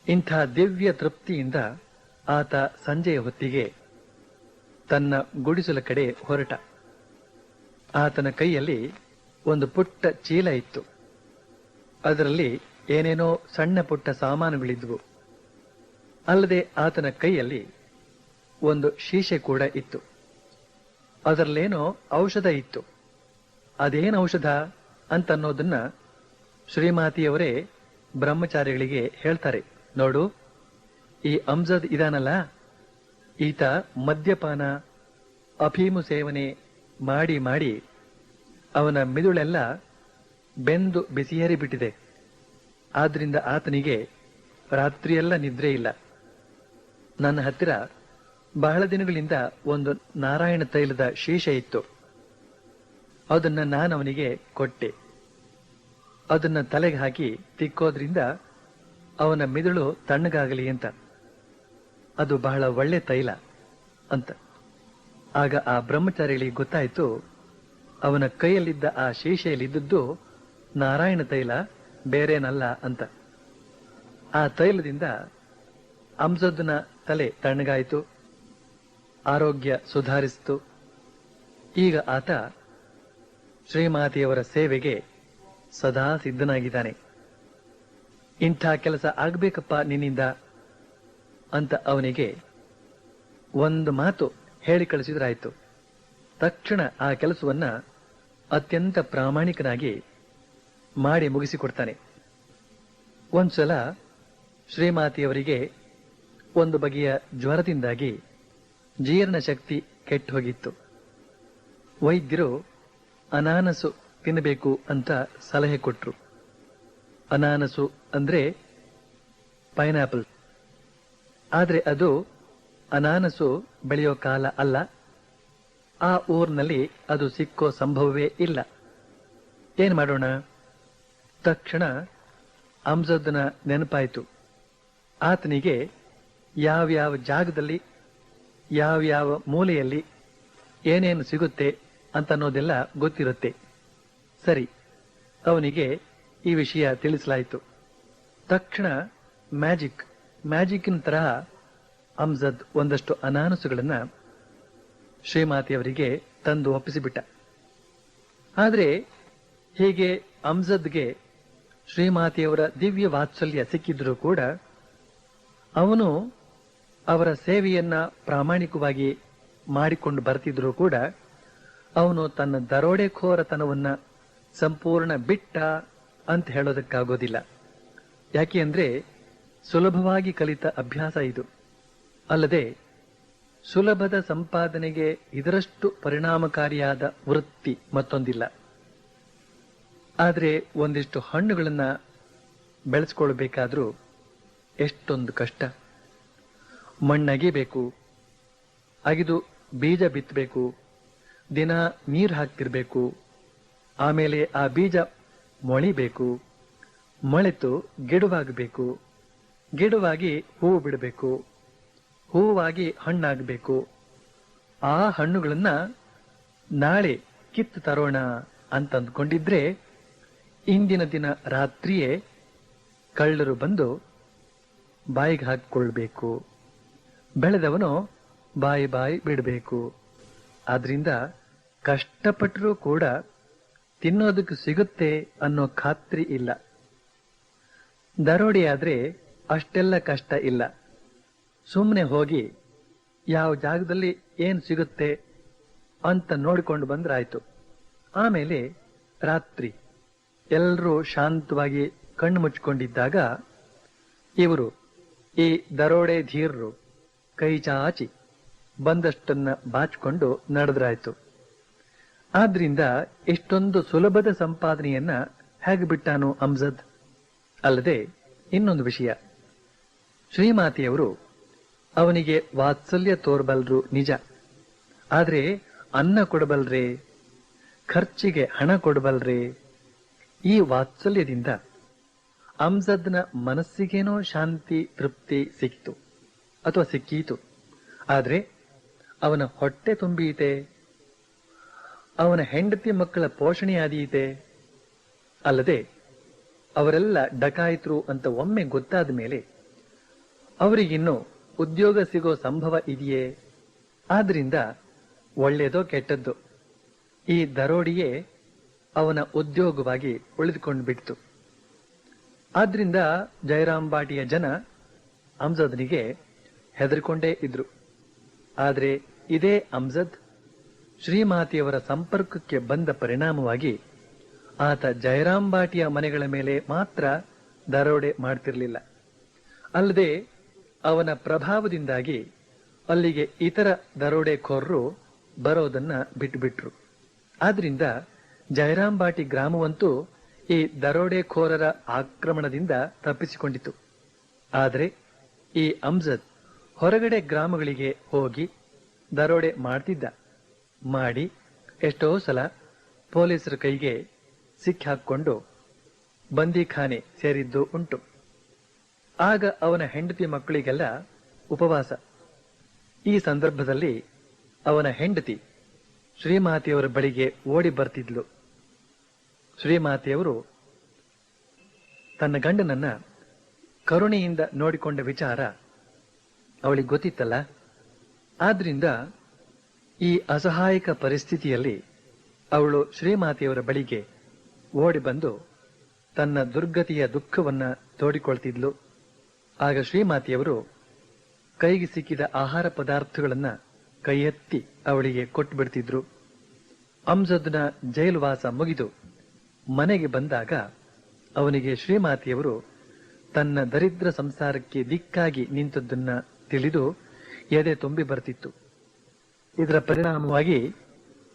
Speaker 1: ಇಂಥ ದಿವ್ಯ ತೃಪ್ತಿಯಿಂದ ಆತ ಸಂಜೆಯ ಹೊತ್ತಿಗೆ ತನ್ನ ಗುಡಿಸಲ ಕಡೆ ಹೊರಟ. ಆತನ ಕೈಯಲ್ಲಿ ಒಂದು ಪುಟ್ಟ ಚೀಲ ಇತ್ತು. ಅದರಲ್ಲಿ ಏನೇನೋ ಸಣ್ಣ ಪುಟ್ಟ ಸಾಮಾನುಗಳಿದ್ವು. ಅಲ್ಲದೆ ಆತನ ಕೈಯಲ್ಲಿ ಒಂದು ಶೀಶೆ ಕೂಡ ಇತ್ತು. ಅದರಲ್ಲೇನೋ ಔಷಧ ಇತ್ತು. ಅದೇನು ಔಷಧ ಅಂತನ್ನೋದನ್ನ ಶ್ರೀಮಾತೆಯವರೇ ಬ್ರಹ್ಮಚಾರಿಗಳಿಗೆ ಹೇಳ್ತಾರೆ. ನೋಡು, ಈ ಅಮ್ಜದ್ ಇದಾನಲ್ಲ, ಈತ ಮದ್ಯಪಾನ, ಅಫೀಮು ಸೇವನೆ ಮಾಡಿ ಮಾಡಿ ಅವನ ಮಿದುಳೆಲ್ಲ ಬೆಂದು ಬಿಸಿಯೇರಿಬಿಟ್ಟಿದೆ. ಆದ್ರಿಂದ ಆತನಿಗೆ ರಾತ್ರಿಯೆಲ್ಲ ನಿದ್ರೆ ಇಲ್ಲ. ನನ್ನ ಹತ್ತಿರ ಬಹಳ ದಿನಗಳಿಂದ ಒಂದು ನಾರಾಯಣ ತೈಲದ ಶೀಶೆ ಇತ್ತು. ಅದನ್ನ ನಾನು ಅವನಿಗೆ ಕೊಟ್ಟೆ. ಅದನ್ನ ತಲೆಗೆ ಹಾಕಿ ತಿಕ್ಕೋದ್ರಿಂದ ಅವನ ಮಿದುಳು ತಣ್ಣಗಾಗಲಿ ಅಂತ. ಅದು ಬಹಳ ಒಳ್ಳೆ ತೈಲ ಅಂತ. ಆಗ ಆ ಬ್ರಹ್ಮಚಾರಿಗಳಿಗೆ ಗೊತ್ತಾಯಿತು, ಅವನ ಕೈಯಲ್ಲಿದ್ದ ಆ ಶೀಶೆಯಲ್ಲಿದ್ದದ್ದು ನಾರಾಯಣ ತೈಲ, ಬೇರೇನಲ್ಲ ಅಂತ. ಆ ತೈಲದಿಂದ ಅಮ್ಜದ್ನ ತಲೆ ತಣ್ಣಗಾಯಿತು, ಆರೋಗ್ಯ ಸುಧಾರಿಸಿತು. ಈಗ ಆತ ಶ್ರೀಮಾತೆಯವರ ಸೇವೆಗೆ ಸದಾ ಸಿದ್ಧನಾಗಿದ್ದಾನೆ. ಇಂಥ ಕೆಲಸ ಆಗ್ಬೇಕಪ್ಪ ನಿನ್ನಿಂದ ಅಂತ ಅವನಿಗೆ ಒಂದು ಮಾತು ಹೇಳಿ ಕಳಿಸಿದ್ರಾಯ್ತು. ತಕ್ಷಣ ಆ ಕೆಲಸವನ್ನ ಅತ್ಯಂತ ಪ್ರಾಮಾಣಿಕನಾಗಿ ಮಾಡಿ ಮುಗಿಸಿಕೊಡ್ತಾನೆ. ಒಂದ್ಸಲ ಶ್ರೀಮಾತೆಯವರಿಗೆ ಒಂದು ಬಗೆಯ ಜ್ವರದಿಂದಾಗಿ ಜೀರ್ಣ ಶಕ್ತಿ ಕೆಟ್ಟು ಹೋಗಿತ್ತು. ವೈದ್ಯರು ಅನಾನಸು ತಿನ್ನಬೇಕು ಅಂತ ಸಲಹೆ ಕೊಟ್ರು. ಅನಾನಸು ಅಂದ್ರೆ ಪೈನಾಪಲ್. ಆದ್ರೆ ಅದು ಅನಾನಸು ಬೆಳೆಯೋ ಕಾಲ ಅಲ್ಲ. ಆ ಊರಿನಲ್ಲಿ ಅದು ಸಿಕ್ಕೋ ಸಂಭವವೇ ಇಲ್ಲ. ಏನ್ ಮಾಡೋಣ? ತಕ್ಷಣ ಅಮ್ಜದ್ನ ನೆನಪಾಯಿತು. ಆತನಿಗೆ ಯಾವ್ಯಾವ ಜಾಗದಲ್ಲಿ, ಯಾವ್ಯಾವ ಮೂಲೆಯಲ್ಲಿ ಏನೇನು ಸಿಗುತ್ತೆ ಅಂತನ್ನೋದೆಲ್ಲ ಗೊತ್ತಿರುತ್ತೆ. ಸರಿ, ಅವನಿಗೆ ಈ ವಿಷಯ ತಿಳಿಸಲಾಯಿತು. ತಕ್ಷಣ ಮ್ಯಾಜಿಕ್ಕಿನ ತರಹ ಅಮ್ಜದ್ ಒಂದಷ್ಟು ಅನಾನಸುಗಳನ್ನ ಶ್ರೀಮಾತೆಯವರಿಗೆ ತಂದು ಒಪ್ಪಿಸಿಬಿಟ್ಟ. ಆದ್ರೆ ಹೀಗೆ ಅಮ್ಜದ್ಗೆ ಶ್ರೀಮಾತೆಯವರ ದಿವ್ಯ ವಾತ್ಸಲ್ಯ ಸಿಕ್ಕಿದ್ರೂ ಕೂಡ ಅವನು ಅವರ ಸೇವೆಯನ್ನ ಪ್ರಾಮಾಣಿಕವಾಗಿ ಮಾಡಿಕೊಂಡು ಬರ್ತಿದ್ರೂ ಕೂಡ ಅವನು ತನ್ನ ದರೋಡೆಖೋರತನವನ್ನ ಸಂಪೂರ್ಣ ಬಿಟ್ಟ ಅಂತ ಹೇಳೋದಕ್ಕಾಗೋದಿಲ್ಲ. ಯಾಕೆ ಅಂದ್ರೆ ಸುಲಭವಾಗಿ ಕಲಿತ ಅಭ್ಯಾಸ ಇದು. ಅಲ್ಲದೆ ಸುಲಭದ ಸಂಪಾದನೆಗೆ ಇದರಷ್ಟು ಪರಿಣಾಮಕಾರಿಯಾದ ವೃತ್ತಿ ಮತ್ತೊಂದಿಲ್ಲ. ಆದ್ರೆ ಒಂದಿಷ್ಟು ಹಣ್ಣುಗಳನ್ನ ಬೆಳೆಸ್ಕೊಳ್ಬೇಕಾದ್ರೂ ಎಷ್ಟೊಂದು ಕಷ್ಟ. ಮಣ್ಣಗಿಬೇಕು, ಅಗಿದು ಬೀಜ ಬಿತ್ತಬೇಕು, ದಿನ ನೀರು ಹಾಕ್ತಿರ್ಬೇಕು. ಆಮೇಲೆ ಆ ಬೀಜ ಮೊಳಿಬೇಕು, ಮೊಳೆತು ಗಿಡವಾಗಬೇಕು, ಗಿಡವಾಗಿ ಹೂವು ಬಿಡಬೇಕು, ಹೂವಾಗಿ ಹಣ್ಣಾಗಬೇಕು. ಆ ಹಣ್ಣುಗಳನ್ನ ನಾಳೆ ಕಿತ್ತು ತರೋಣ ಅಂತಂದ್ಕೊಂಡಿದ್ರೆ ಇಂದಿನ ದಿನ ರಾತ್ರಿಯೇ ಕಳ್ಳರು ಬಂದು ಬಾಯಿಗೆ ಹಾಕಿಕೊಳ್ಬೇಕು. ಬೆಳೆದವನು ಬಾಯಿ ಬಿಡಬೇಕು. ಆದ್ರಿಂದ ಕಷ್ಟಪಟ್ಟರೂ ಕೂಡ ತಿನ್ನೋದಕ್ಕೆ ಸಿಗುತ್ತೆ ಅನ್ನೋ ಖಾತ್ರಿ ಇಲ್ಲ. ದರೋಡೆಯಾದ್ರೆ ಅಷ್ಟೆಲ್ಲ ಕಷ್ಟ ಇಲ್ಲ. ಸುಮ್ಮನೆ ಹೋಗಿ ಯಾವ ಜಾಗದಲ್ಲಿ ಏನ್ ಸಿಗುತ್ತೆ ಅಂತ ನೋಡಿಕೊಂಡು ಬಂದ್ರಾಯ್ತು. ಆಮೇಲೆ ರಾತ್ರಿ ಎಲ್ಲರೂ ಶಾಂತವಾಗಿ ಕಣ್ಣು ಮುಚ್ಕೊಂಡಿದ್ದಾಗ ಇವರು, ಈ ದರೋಡೆ ಧೀರರು, ಕೈ ಚಾಚಿ ಬಂದಷ್ಟನ್ನ ಬಾಚಿಕೊಂಡು ನಡೆದ್ರಾಯ್ತು. ಆದ್ರಿಂದ ಇಷ್ಟೊಂದು ಸುಲಭದ ಸಂಪಾದನೆಯನ್ನ ಹೇಗೆ ಬಿಟ್ಟಾನು ಅಮ್ಜದ್? ಅಲ್ಲದೆ ಇನ್ನೊಂದು ವಿಷಯ, ಶ್ರೀಮಾತೆಯವರು ಅವನಿಗೆ ವಾತ್ಸಲ್ಯ ತೋರ್ಬಲ್ರು ನಿಜ, ಆದ್ರೆ ಅನ್ನ ಕೊಡಬಲ್ರೇ, ಖರ್ಚಿಗೆ ಹಣ ಕೊಡಬಲ್ರೇ? ಈ ವಾತ್ಸಲ್ಯದಿಂದ ಅಮ್ಜದ್ನ ಮನಸ್ಸಿಗೇನೋ ಶಾಂತಿ ತೃಪ್ತಿ ಸಿಕ್ತು ಅಥವಾ ಸಿಕ್ಕೀತು. ಆದ್ರೆ ಅವನ ಹೊಟ್ಟೆ ತುಂಬೀತೆ, ಅವನ ಹೆಂಡತಿ ಮಕ್ಕಳ ಪೋಷಣೆ ಆದೀತೆ. ಅಲ್ಲದೆ ಅವರೆಲ್ಲ ಡಕಾಯಿತರು ಅಂತ ಒಮ್ಮೆ ಗೊತ್ತಾದ ಮೇಲೆ ಅವರಿಗಿನ್ನೂ ಉದ್ಯೋಗ ಸಿಗೋ ಸಂಭವ ಇದೆಯೇ? ಆದ್ರಿಂದ ಒಳ್ಳೆಯದೋ ಕೆಟ್ಟದ್ದೋ ಈ ದರೋಡಿಯೇ ಅವನ ಉದ್ಯೋಗವಾಗಿ ಉಳಿದುಕೊಂಡು ಬಿಡ್ತು. ಆದ್ರಿಂದ ಜಯರಾಮ್ ಬಾಟಿಯ ಜನ ಅಮ್ಜದ್ನಿಗೆ ಹೆದರಿಕೊಂಡೇ ಇದ್ರು. ಆದ್ರೆ ಇದೇ ಅಮ್ಜದ್ ಶ್ರೀಮಾತೆಯವರ ಸಂಪರ್ಕಕ್ಕೆ ಬಂದ ಪರಿಣಾಮವಾಗಿ ಆತ ಜಯರಾಮ್ ಬಾಟಿಯ ಮನೆಗಳ ಮೇಲೆ ಮಾತ್ರ ದರೋಡೆ ಮಾಡ್ತಿರ್ಲಿಲ್ಲ. ಅಲ್ಲದೆ ಅವನ ಪ್ರಭಾವದಿಂದಾಗಿ ಅಲ್ಲಿಗೆ ಇತರ ದರೋಡೆಕೋರರು ಬರೋದನ್ನ ಬಿಟ್ಟುಬಿಟ್ರು. ಆದ್ರಿಂದ ಜಯರಾಮ್ ಬಾಟಿ ಗ್ರಾಮವಂತೂ ಈ ದರೋಡೆಕೋರರ ಆಕ್ರಮಣದಿಂದ ತಪ್ಪಿಸಿಕೊಂಡಿತು. ಆದರೆ ಈ ಅಮ್ಜದ್ ಹೊರಗಡೆ ಗ್ರಾಮಗಳಿಗೆ ಹೋಗಿ ದರೋಡೆ ಮಾಡ್ತಿದ್ದ. ಮಾಡಿ ಎಷ್ಟೋ ಸಲ ಪೊಲೀಸರ ಕೈಗೆ ಸಿಕ್ಕಾಕೊಂಡು ಬಂದಿಖಾನೆ ಸೇರಿದ್ದು ಉಂಟು. ಆಗ ಅವನ ಹೆಂಡತಿ ಮಕ್ಕಳಿಗೆಲ್ಲ ಉಪವಾಸ. ಈ ಸಂದರ್ಭದಲ್ಲಿ ಅವನ ಹೆಂಡತಿ ಶ್ರೀಮಾತೆಯವರ ಬಳಿಗೆ ಓಡಿ ಬರ್ತಿದ್ಲು. ಶ್ರೀಮಾತೆಯವರು ತನ್ನ ಗಂಡನನ್ನ ಕರುಣೆಯಿಂದ ನೋಡಿಕೊಂಡ ವಿಚಾರ ಅವಳಿಗೆ ಗೊತ್ತಿತ್ತಲ್ಲ. ಆದ್ರಿಂದ ಈ ಅಸಹಾಯಕ ಪರಿಸ್ಥಿತಿಯಲ್ಲಿ ಅವಳು ಶ್ರೀಮಾತೆಯವರ ಬಳಿಗೆ ಓಡಿ ಬಂದು ತನ್ನ ದುರ್ಗತಿಯ ದುಃಖವನ್ನ ತೋಡಿಕೊಳ್ತಿದ್ಲು. ಆಗ ಶ್ರೀಮಾತೆಯವರು ಕೈಗೆ ಸಿಕ್ಕಿದ ಆಹಾರ ಪದಾರ್ಥಗಳನ್ನ ಕೈ ಎತ್ತಿ ಅವಳಿಗೆ ಕೊಟ್ಟು ಬಿಡ್ತಿದ್ರು. ಅಮ್ಜದ್ನ ಜೈಲುವಾಸ ಮುಗಿದು ಮನೆಗೆ ಬಂದಾಗ ಅವನಿಗೆ ಶ್ರೀಮಾತೆಯವರು ತನ್ನ ದರಿದ್ರ ಸಂಸಾರಕ್ಕೆ ದಿಕ್ಕಾಗಿ ನಿಂತದ್ದನ್ನ ತಿಳಿದು ಎದೆ ತುಂಬಿ ಬರ್ತಿತ್ತು. ಇದರ ಪರಿಣಾಮವಾಗಿ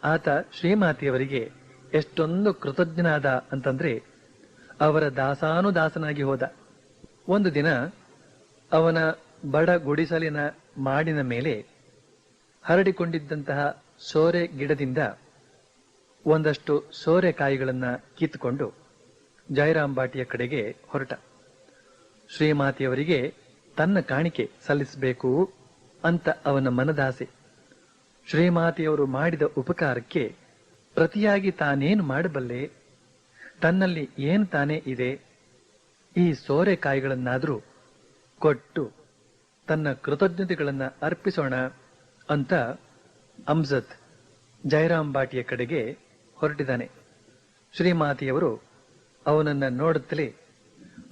Speaker 1: ಆತ ಶ್ರೀಮಾತೆಯವರಿಗೆ ಎಷ್ಟೊಂದು ಕೃತಜ್ಞನಾದ ಅಂತಂದ್ರೆ ಅವರ ದಾಸಾನುದಾಸನಾಗಿ ಹೋದ. ಒಂದು ದಿನ ಅವನ ಬಡ ಗುಡಿಸಲಿನ ಮಾಡಿನ ಮೇಲೆ ಹರಡಿಕೊಂಡಿದ್ದಂತಹ ಸೋರೆ ಗಿಡದಿಂದ ಒಂದಷ್ಟು ಸೋರೆಕಾಯಿಗಳನ್ನ ಕಿತ್ತುಕೊಂಡು ಜಯರಾಮ್ ಬಾಟಿಯ ಕಡೆಗೆ ಹೊರಟ. ಶ್ರೀಮಾತೆಯವರಿಗೆ ತನ್ನ ಕಾಣಿಕೆ ಸಲ್ಲಿಸಬೇಕು ಅಂತ ಅವನ ಮನದಾಸೆ. ಶ್ರೀಮಾತೆಯವರು ಮಾಡಿದ ಉಪಕಾರಕ್ಕೆ ಪ್ರತಿಯಾಗಿ ತಾನೇನು ಮಾಡಬಲ್ಲೆ, ತನ್ನಲ್ಲಿ ಏನು ತಾನೇ ಇದೆ, ಈ ಸೋರೆಕಾಯಿಗಳನ್ನಾದರೂ ಕೊಟ್ಟು ತನ್ನ ಕೃತಜ್ಞತೆಗಳನ್ನ ಅರ್ಪಿಸೋಣ ಅಂತ ಅಮ್ಜದ್ ಜಯರಾಮ್ ಬಾಟಿಯ ಕಡೆಗೆ ಹೊರಟಿದ್ದಾನೆ. ಶ್ರೀಮಾತೆಯವರು ಅವನನ್ನ ನೋಡುತ್ತಲೇ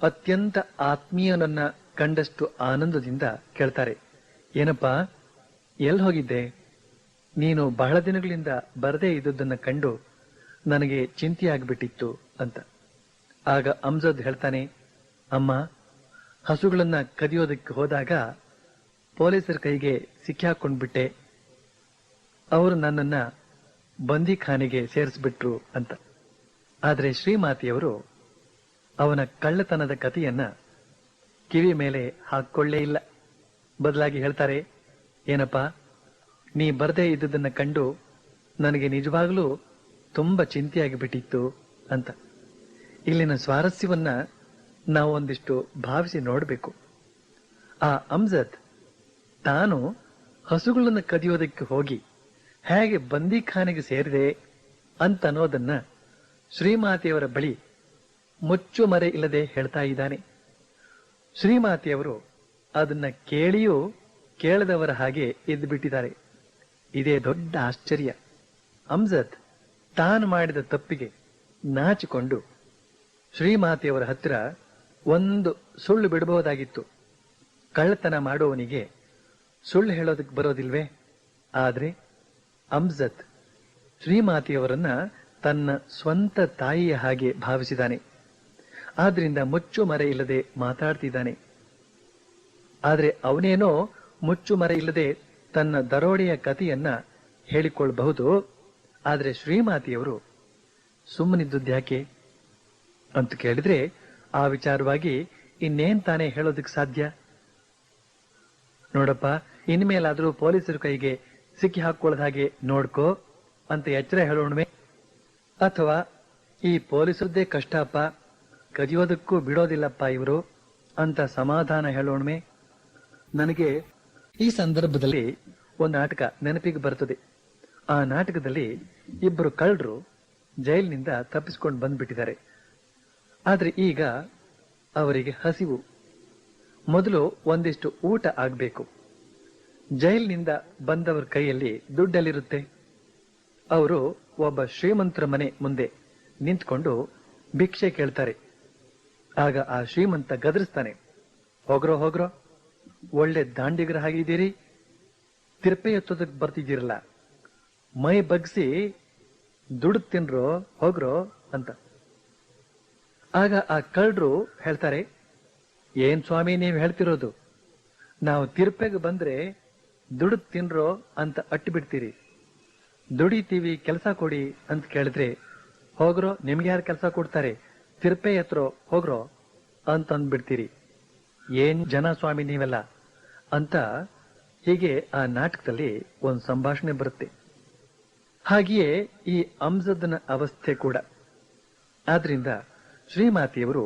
Speaker 1: ಅತ್ಯಂತ ಆತ್ಮೀಯನನ್ನ ಕಂಡಷ್ಟು ಆನಂದದಿಂದ ಕೇಳ್ತಾರೆ, ಏನಪ್ಪಾ ಎಲ್ಲಿ ಹೋಗಿದ್ದೆ? ನೀನು ಬಹಳ ದಿನಗಳಿಂದ ಬರದೇ ಇದ್ದುದನ್ನ ಕಂಡು ನನಗೆ ಚಿಂತೆಯಾಗ್ಬಿಟ್ಟಿತ್ತು ಅಂತ. ಆಗ ಅಮ್ಜದ್ ಹೇಳ್ತಾನೆ, ಅಮ್ಮ, ಹಸುಗಳನ್ನ ಕದಿಯೋದಕ್ಕೆ ಹೋದಾಗ ಪೊಲೀಸರ ಕೈಗೆ ಸಿಕ್ಕಾಕೊಂಡ್ಬಿಟ್ಟೆ. ಅವರು ನನ್ನನ್ನ ಬಂದಿಖಾನೆಗೆ ಸೇರಿಸ್ಬಿಟ್ರು ಅಂತ. ಆದ್ರೆ ಶ್ರೀಮಾತೆಯವರು ಅವನ ಕಳ್ಳತನದ ಕಥೆಯನ್ನ ಕಿವಿ ಮೇಲೆ ಹಾಕೊಳ್ಳೇ ಇಲ್ಲ. ಬದಲಾಗಿ ಹೇಳ್ತಾರೆ, ಏನಪ್ಪಾ, ನೀ ಬರದೇ ಇದ್ದುದನ್ನ ಕಂಡು ನನಗೆ ನಿಜವಾಗ್ಲೂ ತುಂಬಾ ಚಿಂತೆಯಾಗಿ ಬಿಟ್ಟಿತ್ತು ಅಂತ. ಇಲ್ಲಿನ ಸ್ವಾರಸ್ಯವನ್ನ ನಾವು ಒಂದಿಷ್ಟು ಭಾವಿಸಿ ನೋಡಬೇಕು. ಆ ಅಮ್ಜದ್ ತಾನು ಹಸುಗಳನ್ನು ಕದಿಯೋದಕ್ಕೆ ಹೋಗಿ ಹೇಗೆ ಬಂದಿಖಾನೆಗೆ ಸೇರಿದೆ ಅಂತ ಅನ್ನೋದನ್ನ ಶ್ರೀಮಾತೆಯವರ ಬಳಿ ಮುಚ್ಚು ಮರೆ ಇಲ್ಲದೆ ಹೇಳ್ತಾ ಇದ್ದಾನೆ. ಶ್ರೀಮಾತೆಯವರು ಅದನ್ನ ಕೇಳಿಯೂ ಕೇಳದವರ ಹಾಗೆ ಎದ್ದು ಬಿಟ್ಟಿದ್ದಾರೆ. ಇದೇ ದೊಡ್ಡ ಆಶ್ಚರ್ಯ. ಅಮ್ಜದ್ ತಾನು ಮಾಡಿದ ತಪ್ಪಿಗೆ ನಾಚಿಕೊಂಡು ಶ್ರೀಮಾತೆಯವರ ಹತ್ತಿರ ಒಂದು ಸುಳ್ಳು ಬಿಡಬಹುದಾಗಿತ್ತು. ಕಳ್ಳತನ ಮಾಡುವವನಿಗೆ ಸುಳ್ಳು ಹೇಳೋದಕ್ಕೆ ಬರೋದಿಲ್ವೇ? ಆದ್ರೆ ಅಮ್ಜದ್ ಶ್ರೀಮಾತೆಯವರನ್ನ ತನ್ನ ಸ್ವಂತ ತಾಯಿಯ ಹಾಗೆ ಭಾವಿಸಿದಾನೆ. ಆದ್ರಿಂದ ಮುಚ್ಚು ಮರೆ ಇಲ್ಲದೆ ಮಾತಾಡ್ತಿದ್ದಾನೆ. ಆದ್ರೆ ಅವನೇನೋ ಮುಚ್ಚು ಮರೆ ಇಲ್ಲದೆ ತನ್ನ ದರೋಡೆಯ ಕಥೆಯನ್ನ ಹೇಳಿಕೊಳ್ಳಬಹುದು. ಆದ್ರೆ ಶ್ರೀಮಾತೆಯವರು ಸುಮ್ಮನಿದ್ದುದ್ಯಾಕೆ ಅಂತ ಕೇಳಿದ್ರೆ ಆ ವಿಚಾರವಾಗಿ ಇನ್ನೇನ್ ತಾನೇ ಹೇಳೋದಕ್ಕೆ ಸಾಧ್ಯ? ನೋಡಪ್ಪ, ಇನ್ಮೇಲಾದ್ರೂ ಪೊಲೀಸರ ಕೈಗೆ ಸಿಕ್ಕಿ ಹಾಕೊಳ್ಳದ ಹಾಗೆ ನೋಡ್ಕೋ ಅಂತ ಎಚ್ಚರ ಹೇಳೋಣವೆ? ಅಥವಾ ಈ ಪೊಲೀಸರದ್ದೇ ಕಷ್ಟಪ್ಪ, ಕದಿಯೋದಕ್ಕೂ ಬಿಡೋದಿಲ್ಲಪ್ಪ ಇವರು ಅಂತ ಸಮಾಧಾನ ಹೇಳೋಣವೆ? ನನಗೆ ಈ ಸಂದರ್ಭದಲ್ಲಿ ಒಂದು ನಾಟಕ ನೆನಪಿಗೆ ಬರ್ತದೆ. ಆ ನಾಟಕದಲ್ಲಿ ಇಬ್ಬರು ಕಳ್ಳರು ಜೈಲಿನಿಂದ ತಪ್ಪಿಸಿಕೊಂಡು ಬಂದ್ಬಿಟ್ಟಿದ್ದಾರೆ. ಆದ್ರೆ ಈಗ ಅವರಿಗೆ ಹಸಿವು. ಮೊದಲು ಒಂದಿಷ್ಟು ಊಟ ಆಗ್ಬೇಕು. ಜೈಲಿನಿಂದ ಬಂದವರ ಕೈಯಲ್ಲಿ ದುಡ್ಡಲ್ಲಿರುತ್ತೆ? ಅವರು ಒಬ್ಬ ಶ್ರೀಮಂತರ ಮನೆ ಮುಂದೆ ನಿಂತ್ಕೊಂಡು ಭಿಕ್ಷೆ ಕೇಳ್ತಾರೆ. ಆಗ ಆ ಶ್ರೀಮಂತ ಗದರಿಸ್ತಾನೆ, ಹೋಗ್ರೋ ಹೋಗ್ರೋ, ಒಳ್ಳೆ ದಾಂಡಿಗರ ಹಾಗಿದ್ದೀರಿ, ತಿರ್ಪೆ ಎತ್ತೋದಕ್ಕೆ ಬರ್ತಿದ್ದೀರಲ್ಲ, ಮೈ ಬಗ್ಸಿ ದುಡ್ಡು ತಿನ್ರೋ ಹೋಗ್ರೋ ಅಂತ. ಆಗ ಆ ಕಳ್ಳರು ಹೇಳ್ತಾರೆ, ಏನ್ ಸ್ವಾಮಿ ನೀವು ಹೇಳ್ತಿರೋದು? ನಾವು ತಿರ್ಪೆಗೆ ಬಂದ್ರೆ ದುಡ್ಡು ತಿನ್ರೋ ಅಂತ ಅಟ್ಟು ಬಿಡ್ತೀರಿ, ದುಡಿತೀವಿ ಕೆಲಸ ಕೊಡಿ ಅಂತ ಕೇಳಿದ್ರೆ ಹೋಗ್ರೋ, ನಿಮ್ಗೆ ಯಾರು ಕೆಲಸ ಕೊಡ್ತಾರೆ, ತಿರ್ಪೆ ಎತ್ತರೋ ಹೋಗ್ರೋ ಅಂತ ಅಂದ್ಬಿಡ್ತೀರಿ. ಏನ್ ಜನ ಸ್ವಾಮಿ ನೀವೆಲ್ಲ ಅಂತ ಹೀಗೆ ಆ ನಾಟಕದಲ್ಲಿ ಒಂದು ಸಂಭಾಷಣೆ ಬರುತ್ತೆ. ಹಾಗೆಯೇ ಈ ಅಮ್ಜದ್ನ ಅವಸ್ಥೆ ಕೂಡ. ಆದ್ರಿಂದ ಶ್ರೀಮಾತೆಯವರು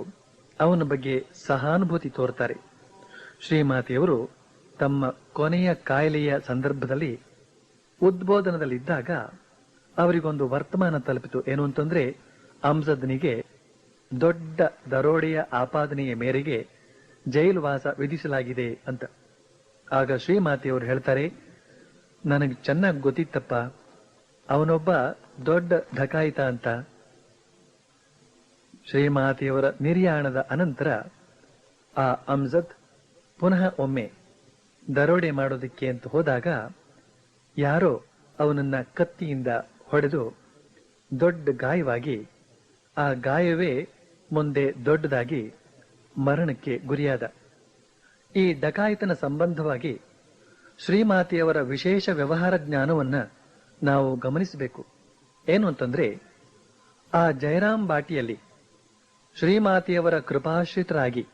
Speaker 1: ಅವನ ಬಗ್ಗೆ ಸಹಾನುಭೂತಿ ತೋರ್ತಾರೆ. ಶ್ರೀಮಾತೆಯವರು ತಮ್ಮ ಕೊನೆಯ ಕಾಯಿಲೆಯ ಸಂದರ್ಭದಲ್ಲಿ ಉದ್ಬೋಧನದಲ್ಲಿದ್ದಾಗ ಅವರಿಗೊಂದು ವರ್ತಮಾನ ತಲುಪಿತು. ಏನು ಅಂತಂದ್ರೆ, ಅಮ್ಜದ್ನಿಗೆ ದೊಡ್ಡ ದರೋಡೆಯ ಆಪಾದನೆಯ ಮೇರೆಗೆ ಜೈಲು ವಾಸ ವಿಧಿಸಲಾಗಿದೆ ಅಂತ. ಆಗ ಶ್ರೀಮಾತೆಯವರು ಹೇಳ್ತಾರೆ, ನನಗೆ ಚೆನ್ನಾಗಿ ಗೊತ್ತಿತ್ತಪ್ಪ, ಅವನೊಬ್ಬ ದೊಡ್ಡ ಢಕಾಯಿತ ಅಂತ. ಶ್ರೀಮಾತೆಯವರ ನಿರ್ಯಾಣದ ಅನಂತರ ಆ ಅಮ್ಜದ್ ಪುನಃ ಒಮ್ಮೆ ದರೋಡೆ ಮಾಡೋದಕ್ಕೆ ಅಂತ ಹೋದಾಗ ಯಾರೋ ಅವನನ್ನ ಕತ್ತಿಯಿಂದ ಹೊಡೆದು ದೊಡ್ಡ ಗಾಯವಾಗಿ, ಆ ಗಾಯವೇ ಮುಂದೆ ದೊಡ್ಡದಾಗಿ ಮರಣಕ್ಕೆ ಗುರಿಯಾದ. ಈ ಡಕಾಯಿತನ ಸಂಬಂಧವಾಗಿ ಶ್ರೀಮಾತೆಯವರ ವಿಶೇಷ ವ್ಯವಹಾರ ಜ್ಞಾನವನ್ನ ನಾವು ಗಮನಿಸಬೇಕು. ಏನು ಅಂತಂದ್ರೆ, ಆ ಜಯರಾಮ್ ಬಾಟಿಯಲ್ಲಿ ಶ್ರೀಮಾತೆಯವರ ಕೃಪಾಶ್ರಿತರಾಗಿ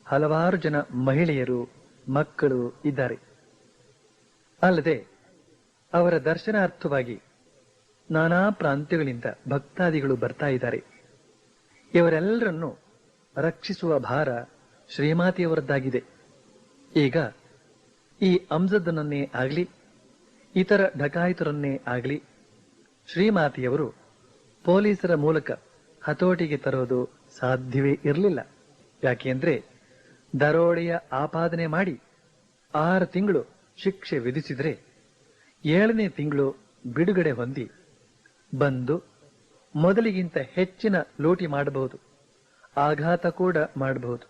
Speaker 1: ಹಲವಾರು ಜನ ಮಹಿಳೆಯರು, ಮಕ್ಕಳು ಇದ್ದಾರೆ. ಅಲ್ಲದೆ ಅವರ ದರ್ಶನಾರ್ಥವಾಗಿ ನಾನಾ ಪ್ರಾಂತ್ಯಗಳಿಂದ ಭಕ್ತಾದಿಗಳು ಬರ್ತಾ ಇದ್ದಾರೆ. ಇವರೆಲ್ಲರನ್ನು ರಕ್ಷಿಸುವ ಭಾರ ಶ್ರೀಮಾತೆಯವರದ್ದಾಗಿದೆ. ಈಗ ಈ ಅಮ್ಜದನನ್ನೇ ಆಗಲಿ, ಇತರ ಢಕಾಯಿತರನ್ನೇ ಆಗಲಿ ಶ್ರೀಮಾತೆಯವರು ಪೊಲೀಸರ ಮೂಲಕ ಹತೋಟಿಗೆ ತರೋದು ಸಾಧ್ಯವೇ ಇರಲಿಲ್ಲ. ಯಾಕೆಂದ್ರೆ ದರೋಡೆಯ ಆಪಾದನೆ ಮಾಡಿ 6 ತಿಂಗಳು ಶಿಕ್ಷೆ ವಿಧಿಸಿದ್ರೆ 7ನೇ ತಿಂಗಳು ಬಿಡುಗಡೆ ಹೊಂದಿ ಬಂದು ಮೊದಲಿಗಿಂತ ಹೆಚ್ಚಿನ ಲೂಟಿ ಮಾಡಬಹುದು, ಆಘಾತ ಕೂಡ ಮಾಡಬಹುದು.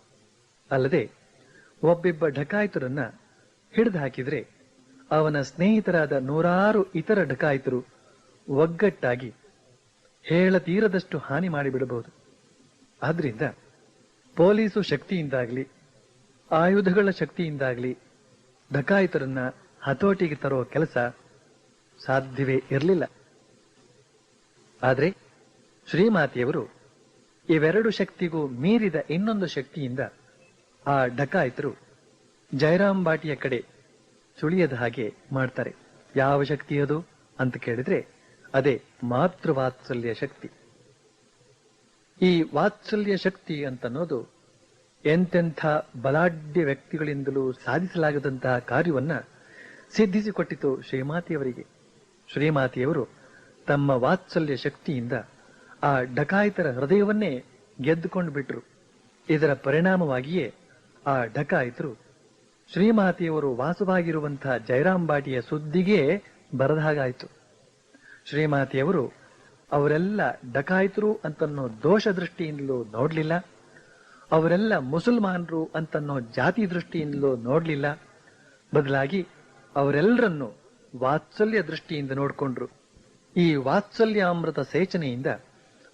Speaker 1: ಅಲ್ಲದೆ ಒಬ್ಬಿಬ್ಬ ಢಕಾಯಿತರನ್ನ ಹಿಡಿದು ಹಾಕಿದ್ರೆ ಅವನ ಸ್ನೇಹಿತರಾದ 100 ಇತರ ಢಕಾಯಿತರು ಒಗ್ಗಟ್ಟಾಗಿ ಹೇಳತೀರದಷ್ಟು ಹಾನಿ ಮಾಡಿಬಿಡಬಹುದು. ಆದ್ರಿಂದ ಪೊಲೀಸು ಶಕ್ತಿಯಿಂದಾಗ್ಲಿ, ಆಯುಧಗಳ ಶಕ್ತಿಯಿಂದಾಗ್ಲಿ ಢಕಾಯಿತರನ್ನ ಹತೋಟಿಗೆ ತರೋ ಕೆಲಸ ಸಾಧ್ಯವೇ ಇರಲಿಲ್ಲ. ಆದ್ರೆ ಶ್ರೀಮಾತೆಯವರು ಇವೆರಡು ಶಕ್ತಿಗೂ ಮೀರಿದ ಇನ್ನೊಂದು ಶಕ್ತಿಯಿಂದ ಆ ಢಕಾಯಿತರು ಜಯರಾಮ್ ಬಾಟಿಯ ಕಡೆ ಸುಳಿಯದ ಹಾಗೆ ಮಾಡ್ತಾರೆ. ಯಾವ ಶಕ್ತಿ ಅದು ಅಂತ ಕೇಳಿದ್ರೆ ಅದೇ ಮಾತೃವಾತ್ಸಲ್ಯ ಶಕ್ತಿ. ಈ ವಾತ್ಸಲ್ಯ ಶಕ್ತಿ ಅಂತನ್ನೋದು ಎಂತೆಂಥ ಬಲಾಢ್ಯ ವ್ಯಕ್ತಿಗಳಿಂದಲೂ ಸಾಧಿಸಲಾಗದಂತಹ ಕಾರ್ಯವನ್ನ ಸಿದ್ಧಿಸಿಕೊಟ್ಟಿತು ಶ್ರೀಮಾತೆಯವರಿಗೆ. ಶ್ರೀಮಾತೆಯವರು ತಮ್ಮ ವಾತ್ಸಲ್ಯ ಶಕ್ತಿಯಿಂದ ಆ ಢಕಾಯಿತರ ಹೃದಯವನ್ನೇ ಗೆದ್ದುಕೊಂಡು ಬಿಟ್ರು. ಇದರ ಪರಿಣಾಮವಾಗಿಯೇ ಆ ಢಕಾಯಿತರು ಶ್ರೀಮಾತೆಯವರು ವಾಸವಾಗಿರುವಂತಹ ಜಯರಾಮ್ ಬಾಟಿಯ ಸುದ್ದಿಗೆ ಬರದ ಹಾಗಾಯಿತು. ಶ್ರೀಮಾತೆಯವರು ಅವರೆಲ್ಲ ಡಕಾಯಿತರು ಅಂತನ್ನೋ ದೋಷ ದೃಷ್ಟಿಯಿಂದಲೂ ನೋಡ್ಲಿಲ್ಲ, ಅವರೆಲ್ಲ ಮುಸಲ್ಮಾನರು ಅಂತನ್ನೋ ಜಾತಿ ದೃಷ್ಟಿಯಿಂದಲೂ ನೋಡ್ಲಿಲ್ಲ. ಬದಲಾಗಿ ಅವರೆಲ್ಲರನ್ನು ವಾತ್ಸಲ್ಯ ದೃಷ್ಟಿಯಿಂದ ನೋಡ್ಕೊಂಡ್ರು. ಈ ವಾತ್ಸಲ್ಯಾಮೃತ ಸೇಚನೆಯಿಂದ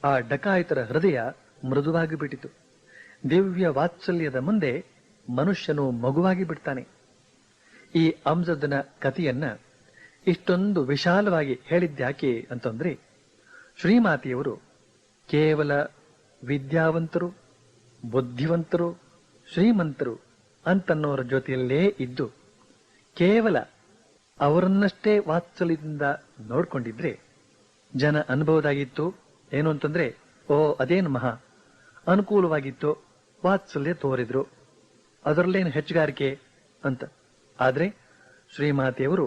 Speaker 1: ಆ ಡಕಾಯಿತರ ಹೃದಯ ಮೃದುವಾಗಿ ಬಿಟ್ಟಿತು. ದಿವ್ಯ ವಾತ್ಸಲ್ಯದ ಮುಂದೆ ಮನುಷ್ಯನು ಮಗುವಾಗಿ ಬಿಡ್ತಾನೆ. ಈ ಅಮ್ಜದನ ಕಥೆಯನ್ನ ಇಷ್ಟೊಂದು ವಿಶಾಲವಾಗಿ ಹೇಳಿದ್ಯಾಕೆ ಅಂತಂದ್ರೆ, ಶ್ರೀಮಾತೆಯವರು ಕೇವಲ ವಿದ್ಯಾವಂತರು, ಬುದ್ಧಿವಂತರು, ಶ್ರೀಮಂತರು ಅಂತನ್ನೋರ ಜೊತೆಯಲ್ಲೇ ಇದ್ದು ಕೇವಲ ಅವರನ್ನಷ್ಟೇ ವಾತ್ಸಲ್ಯದಿಂದ ನೋಡ್ಕೊಂಡಿದ್ರೆ ಜನ ಅನ್ಬಹುದಾಗಿತ್ತು ಏನು ಅಂತಂದ್ರೆ, ಓ ಅದೇನು ಮಹಾ ಅನುಕೂಲವಾಗಿತ್ತು, ವಾತ್ಸಲ್ಯ ತೋರಿದ್ರು, ಅದರಲ್ಲೇನು ಹೆಚ್ಚುಗಾರಿಕೆ ಅಂತ. ಆದ್ರೆ ಶ್ರೀಮಾತೆಯವರು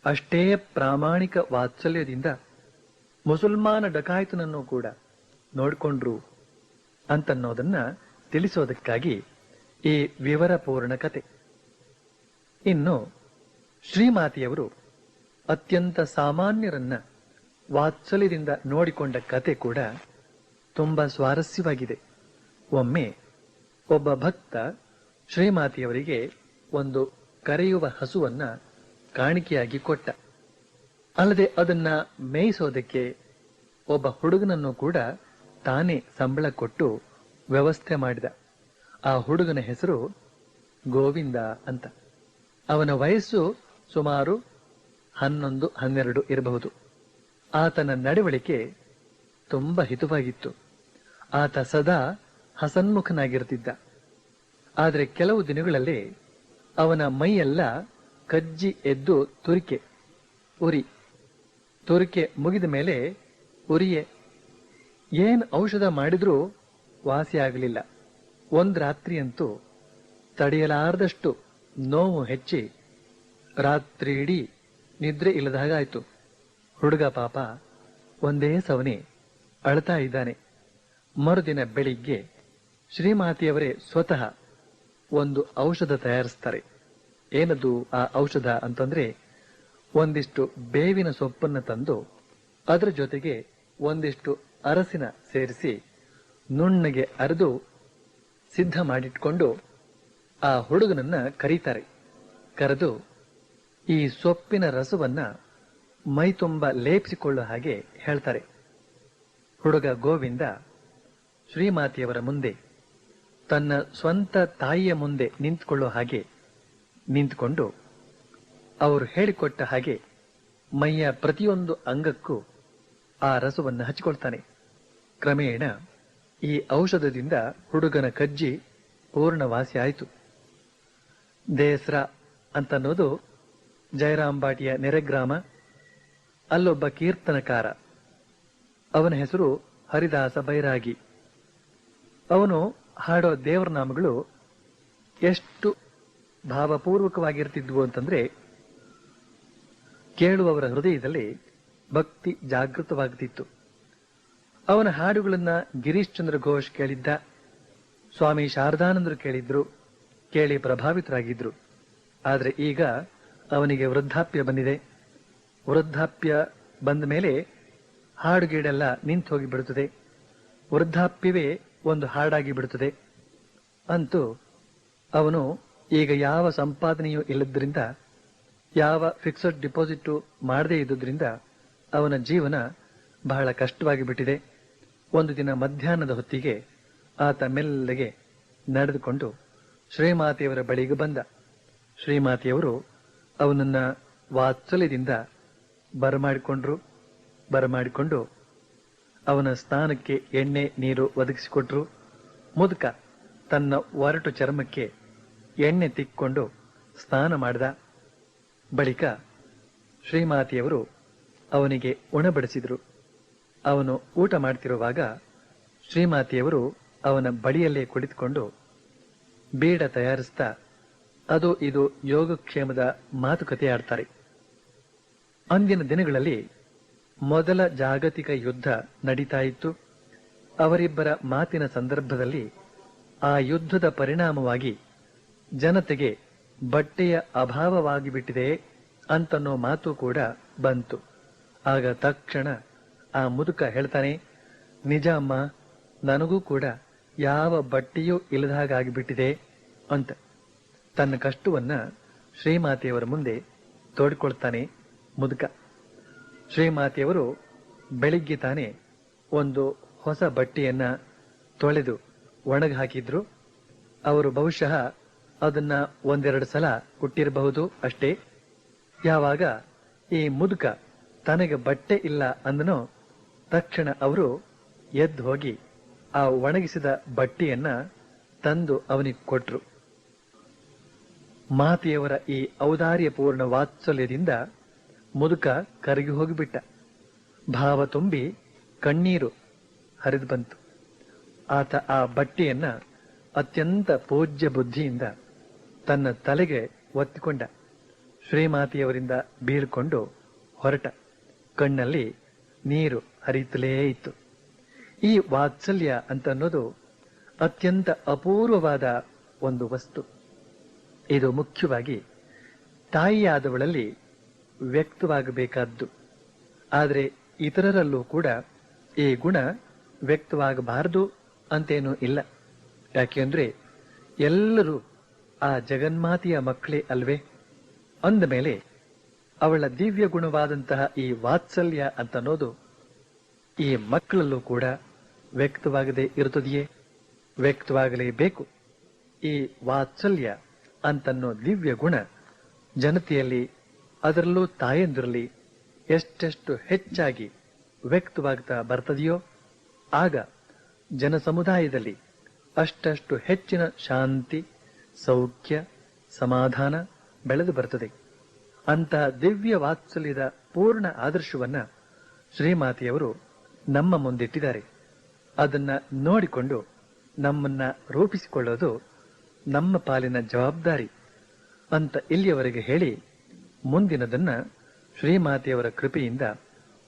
Speaker 1: ಅಷ್ಟೇ ಪ್ರಾಮಾಣಿಕ ವಾತ್ಸಲ್ಯದಿಂದ ಮುಸಲ್ಮಾನ ಡಕಾಯಿತನನ್ನು ಕೂಡ ನೋಡಿಕೊಂಡ್ರು ಅಂತನ್ನೋದನ್ನ ತಿಳಿಸೋದಕ್ಕಾಗಿ ಈ ವಿವರಪೂರ್ಣ ಕತೆ. ಇನ್ನು ಶ್ರೀಮಾತೆಯವರು ಅತ್ಯಂತ ಸಾಮಾನ್ಯರನ್ನ ವಾತ್ಸಲ್ಯದಿಂದ ನೋಡಿಕೊಂಡ ಕತೆ ಕೂಡ ತುಂಬಾ ಸ್ವಾರಸ್ಯವಾಗಿದೆ. ಒಮ್ಮೆ ಒಬ್ಬ ಭಕ್ತ ಶ್ರೀಮಾತೆಯವರಿಗೆ ಒಂದು ಕರೆಯುವ ಹಸುವನ್ನ ಕಾಣಿಕೆಯಾಗಿ ಕೊಟ್ಟ. ಅಲ್ಲದೆ ಅದನ್ನ ಮೇಯಿಸೋದಕ್ಕೆ ಒಬ್ಬ ಹುಡುಗನನ್ನು ಕೂಡ ತಾನೇ ಸಂಬಳ ಕೊಟ್ಟು ವ್ಯವಸ್ಥೆ ಮಾಡಿದ. ಆ ಹುಡುಗನ ಹೆಸರು ಗೋವಿಂದ ಅಂತ. ಅವನ ವಯಸ್ಸು ಸುಮಾರು 11-12 ಇರಬಹುದು. ಆತನ ನಡವಳಿಕೆ ತುಂಬಾ ಹಿತವಾಗಿತ್ತು. ಆತ ಸದಾ ಹಸನ್ಮುಖನಾಗಿರ್ತಿದ್ದ. ಆದರೆ ಕೆಲವು ದಿನಗಳಲ್ಲಿ ಅವನ ಮೈಯೆಲ್ಲ ಕಜ್ಜಿ ಎದ್ದು ತುರಿಕೆ ಮುಗಿದ ಮೇಲೆ ಉರಿಯೆ. ಏನ್ ಔಷಧ ಮಾಡಿದ್ರೂ ವಾಸಿಯಾಗಲಿಲ್ಲ. ಒಂದ್ ರಾತ್ರಿಯಂತೂ ತಡೆಯಲಾರದಷ್ಟು ನೋವು ಹೆಚ್ಚಿ ರಾತ್ರಿ ಇಡೀ ನಿದ್ರೆ ಇಲ್ಲದ ಹಾಗಾಯ್ತು. ಹುಡುಗ ಪಾಪ ಒಂದೇ ಸವನೆ ಅಳ್ತಾ ಇದ್ದಾನೆ. ಮರುದಿನ ಬೆಳಿಗ್ಗೆ ಶ್ರೀಮಾತೆಯವರೇ ಸ್ವತಃ ಒಂದು ಔಷಧ ತಯಾರಿಸ್ತಾರೆ. ಏನದು ಆ ಔಷಧ ಅಂತಂದ್ರೆ, ಒಂದಿಷ್ಟು ಬೇವಿನ ಸೊಪ್ಪನ್ನು ತಂದು ಅದರ ಜೊತೆಗೆ ಒಂದಿಷ್ಟು ಅರಸಿನ ಸೇರಿಸಿ ನುಣ್ಣಗೆ ಅರೆದು ಸಿದ್ಧ ಮಾಡಿಟ್ಕೊಂಡು ಆ ಹುಡುಗನನ್ನ ಕರೀತಾರೆ. ಕರೆದು ಈ ಸೊಪ್ಪಿನ ರಸವನ್ನ ಮೈ ತುಂಬ ಲೇಪಿಸಿಕೊಳ್ಳೋ ಹಾಗೆ ಹೇಳ್ತಾರೆ. ಹುಡುಗ ಗೋವಿಂದ ಶ್ರೀಮಾತೆಯವರ ಮುಂದೆ ತನ್ನ ಸ್ವಂತ ತಾಯಿಯ ಮುಂದೆ ನಿಂತ್ಕೊಳ್ಳೋ ಹಾಗೆ ನಿಂತ್ಕೊಂಡು ಅವರು ಹೇಳಿಕೊಟ್ಟ ಹಾಗೆ ಮೈಯ ಪ್ರತಿಯೊಂದು ಅಂಗಕ್ಕೂ ಆ ರಸವನ್ನು ಹಚ್ಚಿಕೊಳ್ತಾನೆ. ಕ್ರಮೇಣ ಈ ಔಷಧದಿಂದ ಹುಡುಗನ ಕಜ್ಜಿ ಪೂರ್ಣವಾಸಿ ಆಯಿತು. ದೇಸ್ರ ಅಂತನ್ನೋದು ಜಯರಾಂಬಾಟಿಯ ನೆರೆಗ್ರಾಮ. ಅಲ್ಲೊಬ್ಬ ಕೀರ್ತನಕಾರ, ಅವನ ಹೆಸರು ಹರಿದಾಸ ಬೈರಾಗಿ. ಅವನು ಹಾಡೋ ದೇವರ ನಾಮಗಳು ಎಷ್ಟು ಭಾವಪೂರ್ವಕವಾಗಿರ್ತಿದ್ವು ಅಂತಂದ್ರೆ, ಕೇಳುವವರ ಹೃದಯದಲ್ಲಿ ಭಕ್ತಿ ಜಾಗೃತವಾಗ್ತಿತ್ತು. ಅವನ ಹಾಡುಗಳನ್ನ ಗಿರೀಶ್ ಚಂದ್ರ ಘೋಷ್ ಕೇಳಿದ್ದ, ಸ್ವಾಮಿ ಶಾರದಾನಂದರು ಕೇಳಿದ್ರು, ಕೇಳಿ ಪ್ರಭಾವಿತರಾಗಿದ್ರು. ಆದ್ರೆ ಈಗ ಅವನಿಗೆ ವೃದ್ಧಾಪ್ಯ ಬಂದಿದೆ. ವೃದ್ಧಾಪ್ಯ ಬಂದ ಮೇಲೆ ಹಾಡುಗೀಡೆಲ್ಲ ನಿಂತು ಹೋಗಿ ಬಿಡುತ್ತದೆ. ವೃದ್ಧಾಪ್ಯವೇ ಒಂದು ಹಾಡಾಗಿ ಬಿಡುತ್ತದೆ. ಅಂತೂ ಅವನು ಈಗ ಯಾವ ಸಂಪಾದನೆಯೂ ಇಲ್ಲದ್ರಿಂದ, ಯಾವ ಫಿಕ್ಸಡ್ ಡಿಪಾಸಿಟ್ ಮಾಡದೇ ಇದ್ದುದರಿಂದ ಅವನ ಜೀವನ ಬಹಳ ಕಷ್ಟವಾಗಿ ಬಿಟ್ಟಿದೆ. ಒಂದು ದಿನ ಮಧ್ಯಾಹ್ನದ ಹೊತ್ತಿಗೆ ಆತ ಮೆಲ್ಲಗೆ ನಡೆದುಕೊಂಡು ಶ್ರೀಮಾತೆಯವರ ಬಳಿಗೆ ಬಂದ. ಶ್ರೀಮಾತೆಯವರು ಅವನನ್ನ ವಾತ್ಸಲ್ಯದಿಂದ ಬರಮಾಡಿಕೊಂಡು ಅವನ ಸ್ನಾನಕ್ಕೆ ಎಣ್ಣೆ ನೀರು ಒದಗಿಸಿಕೊಟ್ರು. ಮುದುಕ ತನ್ನ ಒರಟು ಚರ್ಮಕ್ಕೆ ಎಣ್ಣೆ ತಿಕ್ಕೊಂಡು ಸ್ನಾನ ಮಾಡಿದ. ಬಳಿಕ ಶ್ರೀಮಾತೆಯವರು ಅವನಿಗೆ ಉಣಬಡಿಸಿದ್ರು. ಅವನು ಊಟ ಮಾಡ್ತಿರುವಾಗ ಶ್ರೀಮಾತೆಯವರು ಅವನ ಬಳಿಯಲ್ಲೇ ಕುಳಿತುಕೊಂಡು ಬೀಡ ತಯಾರಿಸ್ತಾ ಅದು ಇದು ಯೋಗಕ್ಷೇಮದ ಮಾತುಕತೆ ಆಡ್ತಾರೆ. ಅಂದಿನ ದಿನಗಳಲ್ಲಿ ಮೊದಲ ಜಾಗತಿಕ ಯುದ್ಧ ನಡೀತಾ ಇತ್ತು. ಅವರಿಬ್ಬರ ಮಾತಿನ ಸಂದರ್ಭದಲ್ಲಿ ಆ ಯುದ್ಧದ ಪರಿಣಾಮವಾಗಿ ಜನತೆಗೆ ಬಟ್ಟೆಯ ಅಭಾವವಾಗಿಬಿಟ್ಟಿದೆ ಅಂತನ್ನೋ ಮಾತು ಕೂಡ ಬಂತು. ಆಗ ತಕ್ಷಣ ಆ ಮುದುಕ ಹೇಳ್ತಾನೆ, ನಿಜ ಅಮ್ಮ, ನನಗೂ ಕೂಡ ಯಾವ ಬಟ್ಟೆಯೂ ಇಲ್ಲದ ಹಾಗಾಗಿಬಿಟ್ಟಿದೆ ಅಂತ ತನ್ನ ಕಷ್ಟವನ್ನ ಶ್ರೀಮಾತೆಯವರ ಮುಂದೆ ತೋಡಿಕೊಳ್ತಾನೆ ಮುದುಕ. ಶ್ರೀಮಾತೆಯವರು ಬೆಳಿಗ್ಗೆ ತಾನೇ ಒಂದು ಹೊಸ ಬಟ್ಟೆಯನ್ನ ತೊಳೆದು ಒಣಗಿ ಹಾಕಿದ್ರು. ಅವರು ಬಹುಶಃ ಅದನ್ನ ಒಂದೆರಡು ಸಲ ಕುಟ್ಟಿರಬಹುದು ಅಷ್ಟೇ. ಯಾವಾಗ ಈ ಮುದುಕ ತನಗೆ ಬಟ್ಟೆ ಇಲ್ಲ ಅಂದನೋ ತಕ್ಷಣ ಅವರು ಎದ್ದು ಹೋಗಿ ಆ ಒಣಗಿಸಿದ ಬಟ್ಟೆಯನ್ನ ತಂದು ಅವನಿಗೆ ಕೊಟ್ರು. ಮಾತೆಯವರ ಈ ಔದಾರ್ಯಪೂರ್ಣ ವಾತ್ಸಲ್ಯದಿಂದ ಮುದುಕ ಕರಗಿ ಹೋಗಿಬಿಟ್ಟ. ಭಾವ ತುಂಬಿ ಕಣ್ಣೀರು ಹರಿದು ಬಂತು. ಆತ ಆ ಬಟ್ಟೆಯನ್ನ ಅತ್ಯಂತ ಪೂಜ್ಯ ಬುದ್ಧಿಯಿಂದ ತನ್ನ ತಲೆಗೆ ಒತ್ತಿಕೊಂಡ. ಶ್ರೀಮಾತೆಯವರಿಂದ ಬೀಳ್ಕೊಂಡು ಹೊರಟ. ಕಣ್ಣಲ್ಲಿ ನೀರು ಹರಿಯುತ್ತಲೇ ಇತ್ತು. ಈ ವಾತ್ಸಲ್ಯ ಅಂತ ಅನ್ನೋದು ಅತ್ಯಂತ ಅಪೂರ್ವವಾದ ಒಂದು ವಸ್ತು. ಇದು ಮುಖ್ಯವಾಗಿ ತಾಯಿಯಾದವಳಲ್ಲಿ ವ್ಯಕ್ತವಾಗಬೇಕಾದ್ದು. ಆದರೆ ಇತರರಲ್ಲೂ ಕೂಡ ಈ ಗುಣ ವ್ಯಕ್ತವಾಗಬಾರದು ಅಂತೇನೂ ಇಲ್ಲ. ಯಾಕೆಂದ್ರೆ ಎಲ್ಲರೂ ಆ ಜಗನ್ಮಾತೆಯ ಮಕ್ಕಳೇ ಅಲ್ವೇ? ಅಂದ ಮೇಲೆ ಅವಳ ದಿವ್ಯ ಗುಣವಾದಂತಹ ಈ ವಾತ್ಸಲ್ಯ ಅಂತನ್ನೋದು ಈ ಮಕ್ಕಳಲ್ಲೂ ಕೂಡ ವ್ಯಕ್ತವಾಗದೇ ಇರುತ್ತದೆಯೇ? ವ್ಯಕ್ತವಾಗಲೇಬೇಕು. ಈ ವಾತ್ಸಲ್ಯ ಅಂತನ್ನೋ ದಿವ್ಯ ಗುಣ ಜನತೆಯಲ್ಲಿ, ಅದರಲ್ಲೂ ತಾಯಂದಿರಲಿ ಎಷ್ಟೆಷ್ಟು ಹೆಚ್ಚಾಗಿ ವ್ಯಕ್ತವಾಗ್ತಾ ಬರ್ತದೆಯೋ ಆಗ ಜನಸಮುದಾಯದಲ್ಲಿ ಅಷ್ಟಷ್ಟು ಹೆಚ್ಚಿನ ಶಾಂತಿ, ಸೌಖ್ಯ, ಸಮಾಧಾನ ಬೆಳೆದು ಬರ್ತದೆ. ಅಂತಹ ದಿವ್ಯ ವಾತ್ಸಲ್ಯದ ಪೂರ್ಣ ಆದರ್ಶವನ್ನ ಶ್ರೀಮಾತೆಯವರು ನಮ್ಮ ಮುಂದಿಟ್ಟಿದ್ದಾರೆ. ಅದನ್ನ ನೋಡಿಕೊಂಡು ನಮ್ಮನ್ನ ರೂಪಿಸಿಕೊಳ್ಳೋದು ನಮ್ಮ ಪಾಲಿನ ಜವಾಬ್ದಾರಿ ಅಂತ ಇಲ್ಲಿಯವರೆಗೆ ಹೇಳಿ, ಮುಂದಿನದನ್ನ ಶ್ರೀಮಾತೆಯವರ ಕೃಪೆಯಿಂದ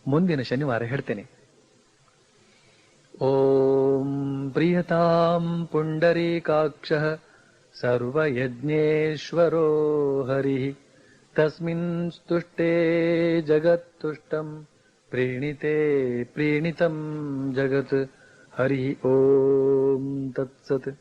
Speaker 1: ಮುಂದಿನ ಶನಿವಾರ ಹೇಳ್ತೇನೆ. ಓಂ ಪ್ರಿಯತಾಂ ಪುಂಡರೀಕಾಕ್ಷಃ ಸರ್ವಯಜ್ಞೇಶ್ವರೋ ಹರಿಃ ತಸ್ಮಿನ್ ಸ್ತುಷ್ಟೇ ಜಗತ್ತುಷ್ಟಂ ಪ್ರೀಣಿತೆ ಪ್ರೀಣಿತಂ ಜಗತ್. ಹರಿ ಓಂ ತತ್ಸತ್.